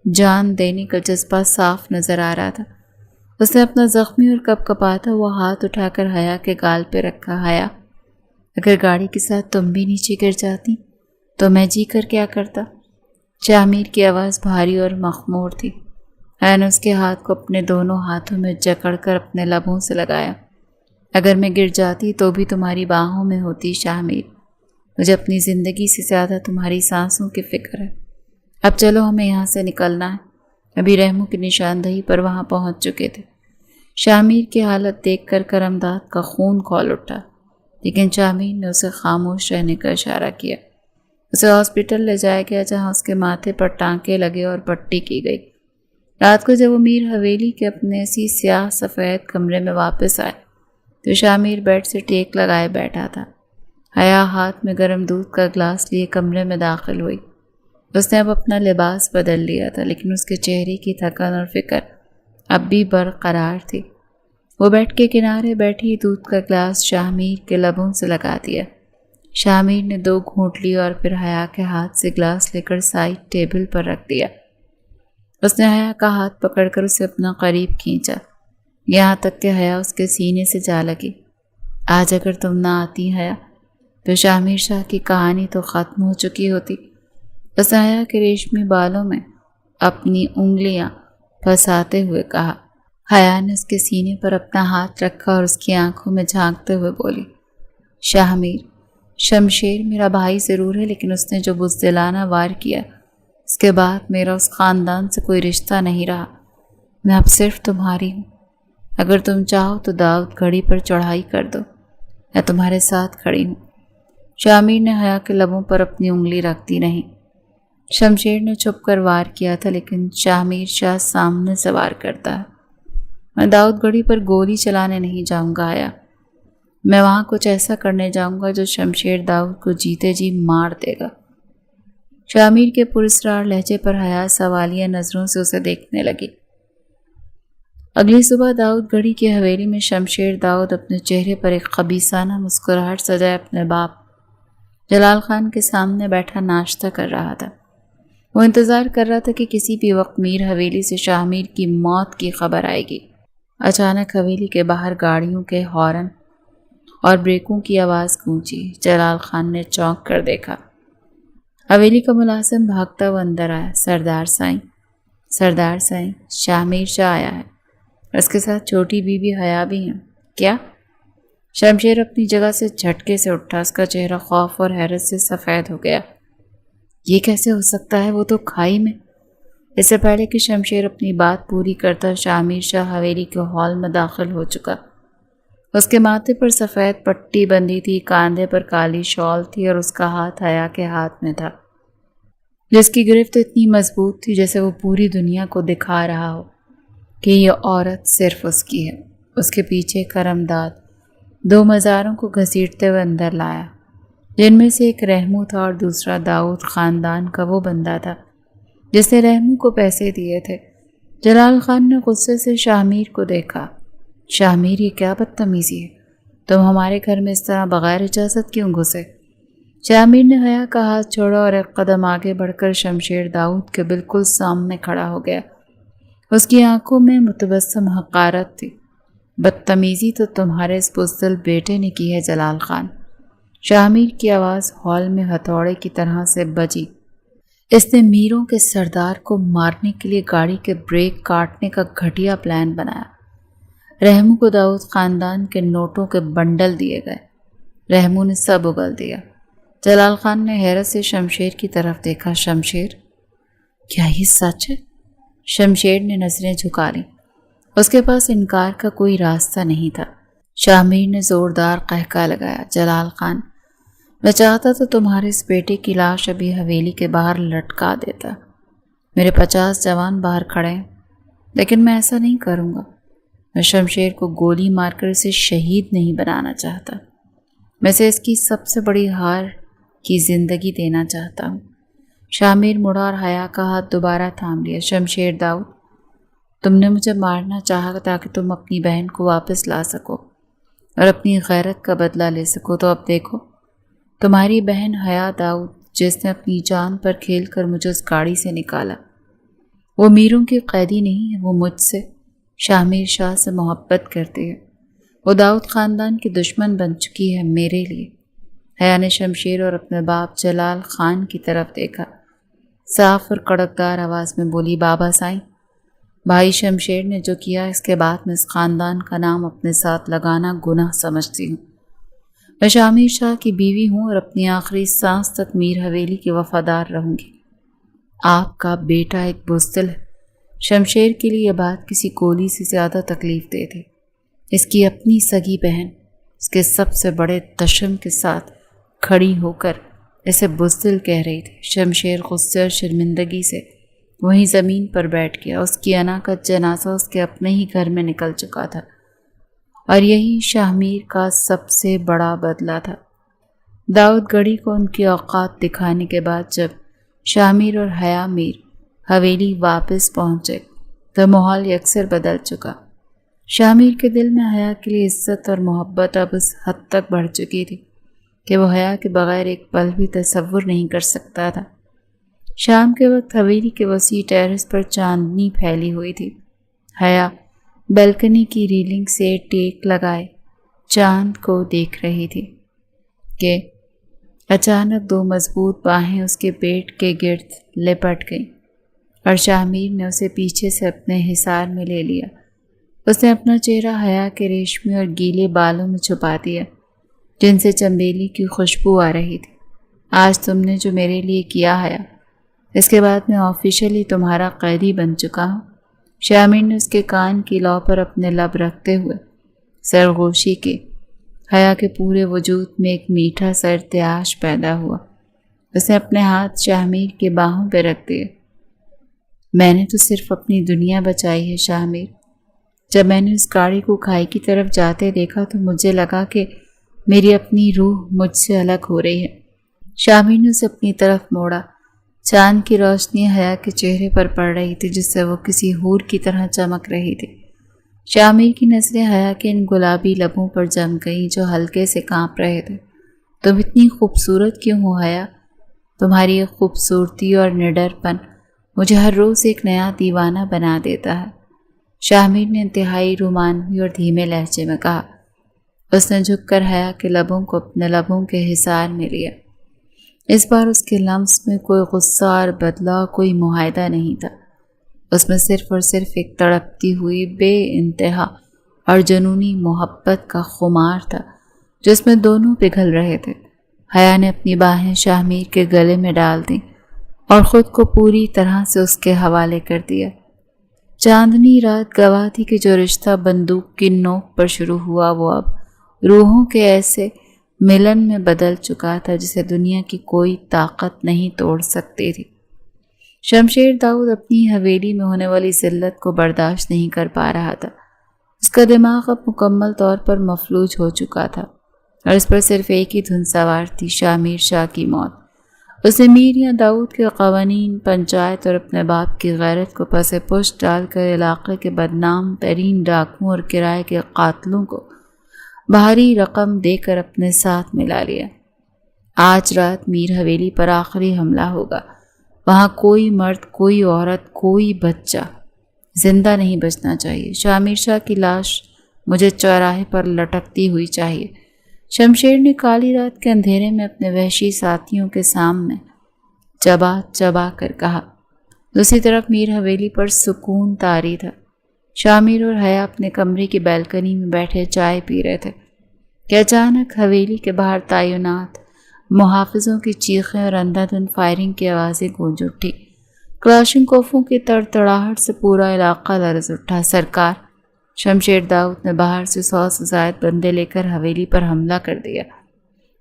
S1: جان دینے کا جذبہ صاف نظر آ رہا تھا۔ اس نے اپنا زخمی اور کپ کپاتا ہوا ہاتھ اٹھا کر حیا کے گال پہ رکھا۔ حیا، اگر گاڑی کے ساتھ تم بھی نیچے گر جاتی تو میں جی کر کیا کرتا؟ شاہ کی آواز بھاری اور مخمور تھی۔ حیا نے اس کے ہاتھ کو اپنے دونوں ہاتھوں میں جکڑ کر اپنے لبوں سے لگایا۔ اگر میں گر جاتی تو بھی تمہاری باہوں میں ہوتی شاہ میر۔ مجھے اپنی زندگی سے زیادہ تمہاری سانسوں کی فکر ہے۔ اب چلو ہمیں یہاں سے نکلنا ہے۔ ابھی رحمو کی نشاندہی پر وہاں پہنچ چکے تھے۔ شاہ میر کی حالت دیکھ کر کرمداد کا خون کھول اٹھا، لیکن شاہ میر نے اسے خاموش رہنے کا اشارہ کیا۔ اسے ہاسپٹل لے جایا گیا جہاں اس کے ماتھے پر ٹانکے لگے اور پٹی کی گئی۔ رات کو جب وہ میر حویلی کے اپنے اسی سیاہ سفید کمرے میں واپس آئے تو شاہ میر بیڈ سے ٹیک لگائے بیٹھا تھا۔ حیا ہاتھ میں گرم دودھ کا گلاس لیے کمرے میں داخل ہوئی۔ اس نے اب اپنا لباس بدل لیا تھا، لیکن اس کے چہرے کی تھکن اور فکر اب بھی برقرار تھی۔ وہ بیڈ کے کنارے بیٹھی دودھ کا گلاس شاہ میر کے لبوں سے لگا دیا۔ شاہ میر نے 2 گھونٹ لی اور پھر حیا کے ہاتھ سے گلاس لے کر سائڈ ٹیبل پر رکھ دیا۔ اس نے حیا کا ہاتھ پکڑ کر اسے اپنا قریب کھینچا، یہاں تک کہ حیا اس کے سینے سے جا لگی۔ آج اگر تم نہ آتی حیا تو شاہ میر شاہ کی کہانی تو ختم ہو چکی ہوتی۔ اس نے حیا کے ریشمی بالوں میں اپنی انگلیاں پھنساتے ہوئے کہا۔ حیا نے اس کے سینے پر اپنا ہاتھ رکھا اور اس کی آنکھوں میں جھانکتے ہوئے بولی، شاہ میر، شمشیر میرا بھائی ضرور ہے، لیکن اس نے جو بزدلانہ وار کیا اس کے بعد میرا اس خاندان سے کوئی رشتہ نہیں رہا۔ میں اب صرف تمہاری ہوں۔ اگر تم چاہو تو داؤد گھڑی پر چڑھائی کر دو، میں تمہارے ساتھ کھڑی ہوں۔ شاہ میر نے حیا کے لبوں پر اپنی انگلی رکھتی نہیں۔ شمشیر نے چھپ کر وار کیا تھا، لیکن شاہ میر شاہ سامنے سے وار کرتا ہے۔ میں داؤد گڑھی پر گولی چلانے نہیں جاؤں گا حیا۔ میں وہاں کچھ ایسا کرنے جاؤں گا جو شمشیر داؤد کو جیتے جی مار دے گا۔ شاہ میر کے پراسرار لہجے پر حیا سوالیہ نظروں سے اسے دیکھنے لگی۔ اگلی صبح داؤد گڑھی کی حویلی میں شمشیر داؤد اپنے چہرے پر ایک خبیثانہ مسکراہٹ سجائے اپنے باپ جلال خان کے سامنے بیٹھا ناشتہ کر رہا تھا۔ وہ انتظار کر رہا تھا کہ کسی بھی وقت میر حویلی سے شاہ میر کی موت کی خبر آئے گی۔ اچانک حویلی کے باہر گاڑیوں کے ہارن اور بریکوں کی آواز گونجی۔ جلال خان نے چونک کر دیکھا۔ حویلی کا ملازم بھاگتا ہوا اندر آیا۔ سردار سائیں، شاہ میر شاہ آیا ہے، اس کے ساتھ چھوٹی بی بی حیا بھی ہیں۔ کیا؟ شمشیر اپنی جگہ سے جھٹکے سے اٹھا، اس کا چہرہ خوف اور حیرت سے سفید ہو گیا۔ یہ کیسے ہو سکتا ہے؟ وہ تو کھائی میں۔ اس سے پہلے کہ شمشیر اپنی بات پوری کرتا شاہ میر شاہ حویلی کے ہال میں داخل ہو چکا۔ اس کے ماتھے پر سفید پٹی بندھی تھی، کاندھے پر کالی شال تھی اور اس کا ہاتھ حیا کے ہاتھ میں تھا، جس کی گرفت اتنی مضبوط تھی جیسے وہ پوری دنیا کو دکھا رہا ہو کہ یہ عورت صرف اس کی ہے۔ اس کے پیچھے کرمداد 2 مزاروں کو گھسیٹتے ہوئے اندر لایا، جن میں سے ایک رحمو تھا اور دوسرا داؤد خاندان کا وہ بندہ تھا جس نے رحمو کو پیسے دیے تھے۔ جلال خان نے غصے سے شاہ میر کو دیکھا۔ شاہ میر، یہ کیا بدتمیزی ہے؟ تم ہمارے گھر میں اس طرح بغیر اجازت کیوں گھسے؟ شاہ میر نے حیا کا ہاتھ چھوڑا اور ایک قدم آگے بڑھ کر شمشیر داؤد کے بالکل سامنے کھڑا ہو گیا۔ اس کی آنکھوں میں متبسم حقارت تھی۔ بدتمیزی تو تمہارے اس بزدل بیٹے نے کی ہے جلال خان۔ شاہ میر کی آواز ہال میں ہتھوڑے کی طرح سے بجی۔ اس نے میروں کے سردار کو مارنے کے لیے گاڑی کے بریک کاٹنے کا گھٹیا پلان بنایا۔ رحمو کو داؤد خاندان کے نوٹوں کے بنڈل دیے گئے۔ رحمو نے سب اگل دیا۔ جلال خان نے حیرت سے شمشیر کی طرف دیکھا۔ شمشیر، کیا یہ سچ ہے؟ شمشیر نے نظریں جھکا لیں۔ اس کے پاس انکار کا کوئی راستہ نہیں تھا۔ شاہ میر نے زوردار قہقہ لگایا۔ جلال خان، میں چاہتا تو تمہارے اس بیٹے کی لاش ابھی حویلی کے باہر لٹکا دیتا۔ میرے 50 جوان باہر کھڑے ہیں، لیکن میں ایسا نہیں کروں گا۔ میں شمشیر کو گولی مار کر اسے شہید نہیں بنانا چاہتا، میں اسے اس کی سب سے بڑی ہار کی زندگی دینا چاہتا ہوں۔ شاہ میر مڑا اور حیا کا ہاتھ دوبارہ تھام لیا۔ شمشیر داؤد، تم نے مجھے مارنا چاہا تاکہ تم اپنی بہن کو واپس لا سکو اور اپنی غیرت کا بدلہ لے سکو، تو اب دیکھو تمہاری بہن حیا داؤد، جس نے اپنی جان پر کھیل کر مجھے اس گاڑی سے نکالا، وہ میروں کی قیدی نہیں ہے، وہ مجھ سے، شاہ میر شاہ سے محبت کرتی ہے، وہ داؤد خاندان کی دشمن بن چکی ہے میرے لیے۔ حیا نے شمشیر اور اپنے باپ جلال خان کی طرف دیکھا، صاف اور کڑکدار آواز میں بولی، بابا سائیں، بھائی شمشیر نے جو کیا، اس کے بعد میں اس خاندان کا نام اپنے ساتھ لگانا گناہ سمجھتی ہوں۔ میں شاہ میر شاہ کی بیوی ہوں اور اپنی آخری سانس تک میر حویلی کی وفادار رہوں گی۔ آپ کا بیٹا ایک بزدل ہے۔ شمشیر کے لیے یہ بات کسی گولی سے زیادہ تکلیف دہ تھی۔ اس کی اپنی سگی بہن اس کے سب سے بڑے دشم کے ساتھ کھڑی ہو کر اسے بزدل کہہ رہی تھی۔ شمشیر غصے اور شرمندگی سے وہیں زمین پر بیٹھ گیا۔ اس کی انا کا جنازہ اس کے اپنے ہی گھر میں نکل چکا تھا، اور یہی شاہ میر کا سب سے بڑا بدلہ تھا۔ داؤد گڑھی کو ان کی اوقات دکھانے کے بعد جب شاہ میر اور حیا میر حویلی واپس پہنچے تو ماحول یکسر بدل چکا۔ شاہ میر کے دل میں حیا کے لیے عزت اور محبت اب اس حد تک بڑھ چکی تھی کہ وہ حیا کے بغیر ایک پل بھی تصور نہیں کر سکتا تھا۔ شام کے وقت حویلی کے وسیع ٹیرس پر چاندنی پھیلی ہوئی تھی۔ حیا بالکنی کی ریلنگ سے ٹیک لگائے چاند کو دیکھ رہی تھی کہ اچانک دو مضبوط باہیں اس کے پیٹ کے گرد لپٹ گئیں اور شاہ میر نے اسے پیچھے سے اپنے حصار میں لے لیا۔ اس نے اپنا چہرہ حیا کے ریشمی اور گیلے بالوں میں چھپا دیا جن سے چنبیلی کی خوشبو آ رہی تھی۔ آج تم نے جو میرے لیے کیا حیا، اس کے بعد میں آفیشلی تمہارا قیدی بن چکا ہوں۔ شاہ میر نے اس کے کان کی لو پر اپنے لب رکھتے ہوئے سرگوشی کی۔ حیا کے پورے وجود میں ایک میٹھا سا ارتعاش پیدا ہوا۔ اس نے اپنے ہاتھ شاہ میر کے باہوں پہ رکھ دیے۔ میں نے تو صرف اپنی دنیا بچائی ہے شاہ میر۔ جب میں نے اس گاڑی کو کھائی کی طرف جاتے دیکھا تو مجھے لگا کہ میری اپنی روح مجھ سے الگ ہو رہی ہے۔ شاہ میر نے اسے اپنی طرف موڑا۔ چاند کی روشنی حیا کے چہرے پر پڑ رہی تھی جس سے وہ کسی حور کی طرح چمک رہی تھی۔ شاہ میر کی نظریں حیا کے ان گلابی لبوں پر جم گئیں جو ہلکے سے کانپ رہے تھے۔ تم اتنی خوبصورت کیوں ہو حیا؟ تمہاری یہ خوبصورتی اور نڈر پن مجھے ہر روز ایک نیا دیوانہ بنا دیتا ہے، شاہ میر نے انتہائی رومانوی اور دھیمے لہجے میں کہا۔ اس نے جھک کر حیا کے لبوں کو اپنے لبوں کے حصار میں لیا۔ اس بار اس کے لمس میں کوئی غصہ اور بدلہ، کوئی معاہدہ نہیں تھا۔ اس میں صرف اور صرف ایک تڑپتی ہوئی بے انتہا اور جنونی محبت کا خمار تھا جس میں دونوں پگھل رہے تھے۔ حیا نے اپنی باہیں شاہ میر کے گلے میں ڈال دیں اور خود کو پوری طرح سے اس کے حوالے کر دیا۔ چاندنی رات گواہ تھی کہ جو رشتہ بندوق کی نوک پر شروع ہوا وہ اب روحوں کے ایسے ملن میں بدل چکا تھا جسے دنیا کی کوئی طاقت نہیں توڑ سکتی تھی۔ شمشیر داؤد اپنی حویلی میں ہونے والی ذلت کو برداشت نہیں کر پا رہا تھا۔ اس کا دماغ اب مکمل طور پر مفلوج ہو چکا تھا اور اس پر صرف ایک ہی دھن سوار تھی، شاہ میر شاہ کی موت۔ اس نے میر یا داؤد کے قوانین، پنچایت اور اپنے باپ کی غیرت کو پس پشت ڈال کر علاقے کے بدنام ترین ڈاکوؤں اور کرائے کے قاتلوں کو بھاری رقم دے کر اپنے ساتھ ملا لیا۔ آج رات میر حویلی پر آخری حملہ ہوگا۔ وہاں کوئی مرد، کوئی عورت، کوئی بچہ زندہ نہیں بچنا چاہیے۔ شاہ میر شاہ کی لاش مجھے چوراہے پر لٹکتی ہوئی چاہیے۔ شمشیر نے کالی رات کے اندھیرے میں اپنے وحشی ساتھیوں کے سامنے چبا چبا کر کہا۔ دوسری طرف میر حویلی پر سکون طاری تھا۔ شاہ میر اور حیا اپنے کمرے کی بالکنی میں بیٹھے چائے پی رہے تھے کہ اچانک حویلی کے باہر تعینات محافظوں کی چیخیں اور اندھا دھند فائرنگ کی آوازیں گونج اٹھی۔ کلاشنکوفوں کی تڑتڑاہٹ سے پورا علاقہ لرز اٹھا۔ سرکار! شمشیر داؤد نے باہر سے 100 سے زائد بندے لے کر حویلی پر حملہ کر دیا۔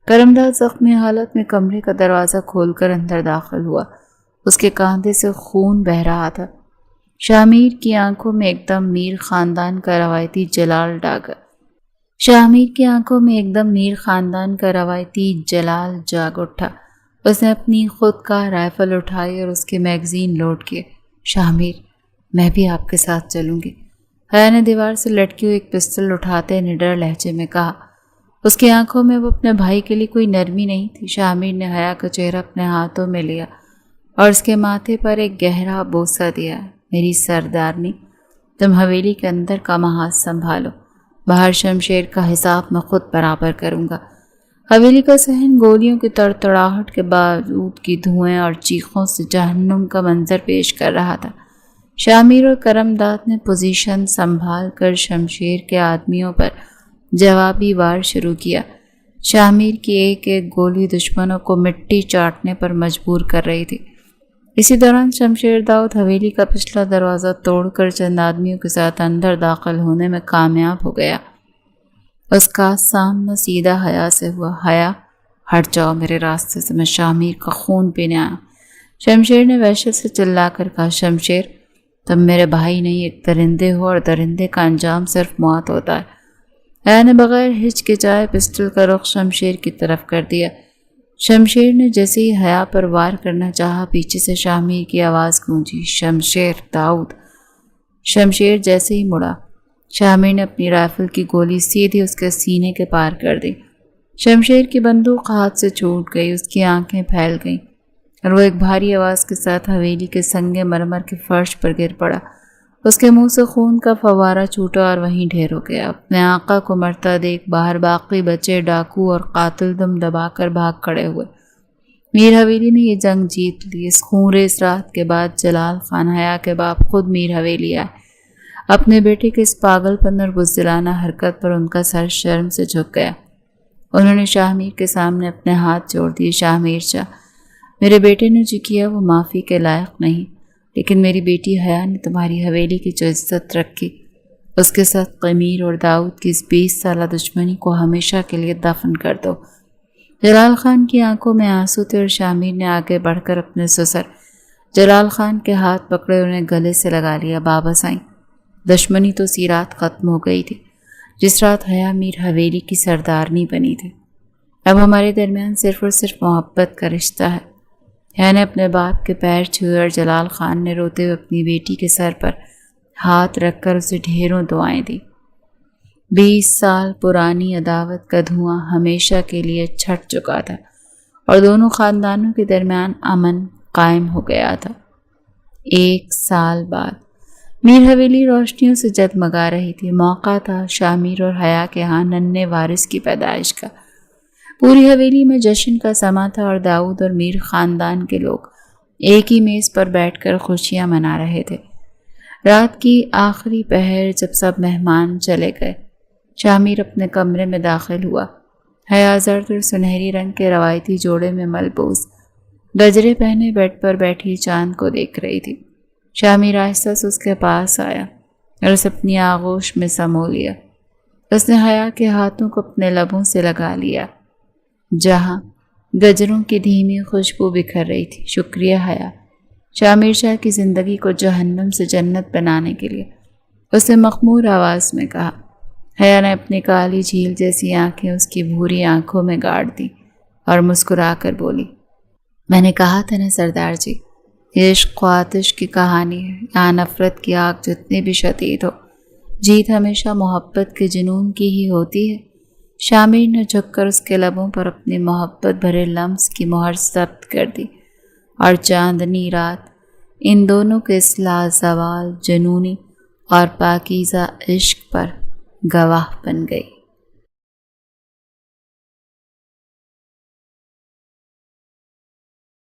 S1: کرمداد زخمی حالت میں کمرے کا دروازہ کھول کر اندر داخل ہوا۔ اس کے کاندھے سے خون بہہ رہا تھا۔ شاہ میر کی آنکھوں میں ایک دم میر خاندان کا روایتی جلال جاگ اٹھا۔ اس نے اپنی خود کا رائفل اٹھائی اور اس کے میگزین لوڈ کیے۔ شاہ میر! میں بھی آپ کے ساتھ چلوں گی، حیا نے دیوار سے لٹکی ہوئی ایک پستل اٹھاتے نڈر لہجے میں کہا۔ اس کی آنکھوں میں وہ اپنے بھائی کے لیے کوئی نرمی نہیں تھی۔ شامیر نے حیا کا چہرہ اپنے ہاتھوں میں لیا اور اس کے ماتھے پر ایک گہرا بوسہ دیا۔ میری سردارنی، تم حویلی کے اندر کا محاذ سنبھالو، باہر شمشیر کا حساب میں خود برابر کروں گا۔ حویلی کا صحن گولیوں کی تڑتڑاہٹ کے بارود کی دھوئیں اور چیخوں سے جہنم کا منظر پیش کر رہا تھا۔ شامیر اور کرم داد نے پوزیشن سنبھال کر شمشیر کے آدمیوں پر جوابی وار شروع کیا۔ شامیر کی ایک ایک گولی دشمنوں کو مٹی چاٹنے پر مجبور کر رہی تھی۔ اسی دوران شمشیر داؤد حویلی کا پچھلا دروازہ توڑ کر چند آدمیوں کے ساتھ اندر داخل ہونے میں کامیاب ہو گیا۔ اس کا سامنا سیدھا حیا سے ہوا۔ حیا، ہٹ جاؤ میرے راستے سے، میں شامیر کا خون پینے آیا۔ شمشیر نے وحشت سے چلا کر کہا، شمشیر تم میرے بھائی نہیں، ایک درندے ہو اور درندے کا انجام صرف موت ہوتا ہے۔ حیا نے بغیر ہچکچائے پسٹل کا رخ شمشیر کی طرف کر دیا۔ شمشیر نے جیسے ہی حیا پر وار کرنا چاہا، پیچھے سے شامیر کی آواز گونجی، شمشیر داؤد۔ شمشیر جیسے ہی مڑا، شامیر نے اپنی رائفل کی گولی سیدھی اس کے سینے کے پار کر دی۔ شمشیر کی بندوق ہاتھ سے چھوٹ گئی، اس کی آنکھیں پھیل گئیں اور وہ ایک بھاری آواز کے ساتھ حویلی کے سنگ مرمر کے فرش پر گر پڑا۔ اس کے منہ سے خون کا فوارہ چھوٹا اور وہیں ڈھیر ہو گیا۔ اپنے آقا کو مرتا دیکھ باہر باقی بچے، ڈاکو اور قاتل دم دبا کر بھاگ کھڑے ہوئے۔ میر حویلی نے یہ جنگ جیت لی۔ اس خونریز رات کے بعد جلال خان حیا کے باپ خود میر حویلی آئے۔ اپنے بیٹے کے اس پاگل پن اور بزدلانہ حرکت پر ان کا سر شرم سے جھک گیا۔ انہوں نے شاہمیر کے سامنے اپنے ہاتھ جوڑ دیے، شاہمیر شاہ، میرے بیٹے نے جو کیا وہ معافی کے لائق نہیں، لیکن میری بیٹی حیا نے تمہاری حویلی کی جو عزت رکھی، اس کے ساتھ قمیر اور داؤد کی اس 20 سالہ دشمنی کو ہمیشہ کے لیے دفن کر دو۔ جلال خان کی آنکھوں میں آنسو تھے اور شامیر نے آگے بڑھ کر اپنے سسر جلال خان کے ہاتھ پکڑے، انہیں گلے سے لگا لیا۔ بابا سائیں، دشمنی تو اسی رات ختم ہو گئی تھی جس رات حیا میر حویلی کی سردارنی بنی تھی۔ اب ہمارے درمیان صرف اور صرف محبت کا رشتہ ہے۔ حیا نے اپنے باپ کے پیر چھوئے اور جلال خان نے روتے ہوئے اپنی بیٹی کے سر پر ہاتھ رکھ کر اسے ڈھیروں دعائیں دی۔ 20 سال پرانی عداوت کا دھواں ہمیشہ کے لیے چھٹ چکا تھا اور دونوں خاندانوں کے درمیان امن قائم ہو گیا تھا۔ 1 سال بعد میر حویلی روشنیوں سے جگمگا رہی تھی۔ موقع تھا شامیر اور حیا کے ہاں ننھے وارث کی پیدائش کا۔ پوری حویلی میں جشن کا سما تھا اور داؤد اور میر خاندان کے لوگ ایک ہی میز پر بیٹھ کر خوشیاں منا رہے تھے۔ رات کی آخری پہر جب سب مہمان چلے گئے، شامیر اپنے کمرے میں داخل ہوا۔ حیا زرد اور سنہری رنگ کے روایتی جوڑے میں ملبوس گجرے پہنے بیڈ پر بیٹھی چاند کو دیکھ رہی تھی۔ شامیر آہستہ سے اس کے پاس آیا اور اسے اپنی آغوش میں سمو لیا۔ اس نے حیا کے ہاتھوں کو اپنے لبوں سے لگا لیا جہاں گجروں کی دھیمی خوشبو بکھر رہی تھی۔ شکریہ حیا، شامیر شاہ کی زندگی کو جہنم سے جنت بنانے کے لیے، اس نے مخمور آواز میں کہا۔ حیا نے اپنی کالی جھیل جیسی آنکھیں اس کی بھوری آنکھوں میں گاڑ دی اور مسکرا کر بولی، میں نے کہا تھا نا سردار جی، یہ عشق و آتش کی کہانی ہے۔ یہاں نفرت کی آگ جتنی بھی شدید ہو، جیت ہمیشہ محبت کے جنون کی ہی ہوتی ہے۔ شامیر نے جھک کر اس کے لبوں پر اپنی محبت بھرے لمس کی مہر ثبت کر دی اور چاندنی رات ان دونوں کے اس لازوال جنونی اور پاکیزہ عشق پر گواہ بن گئی۔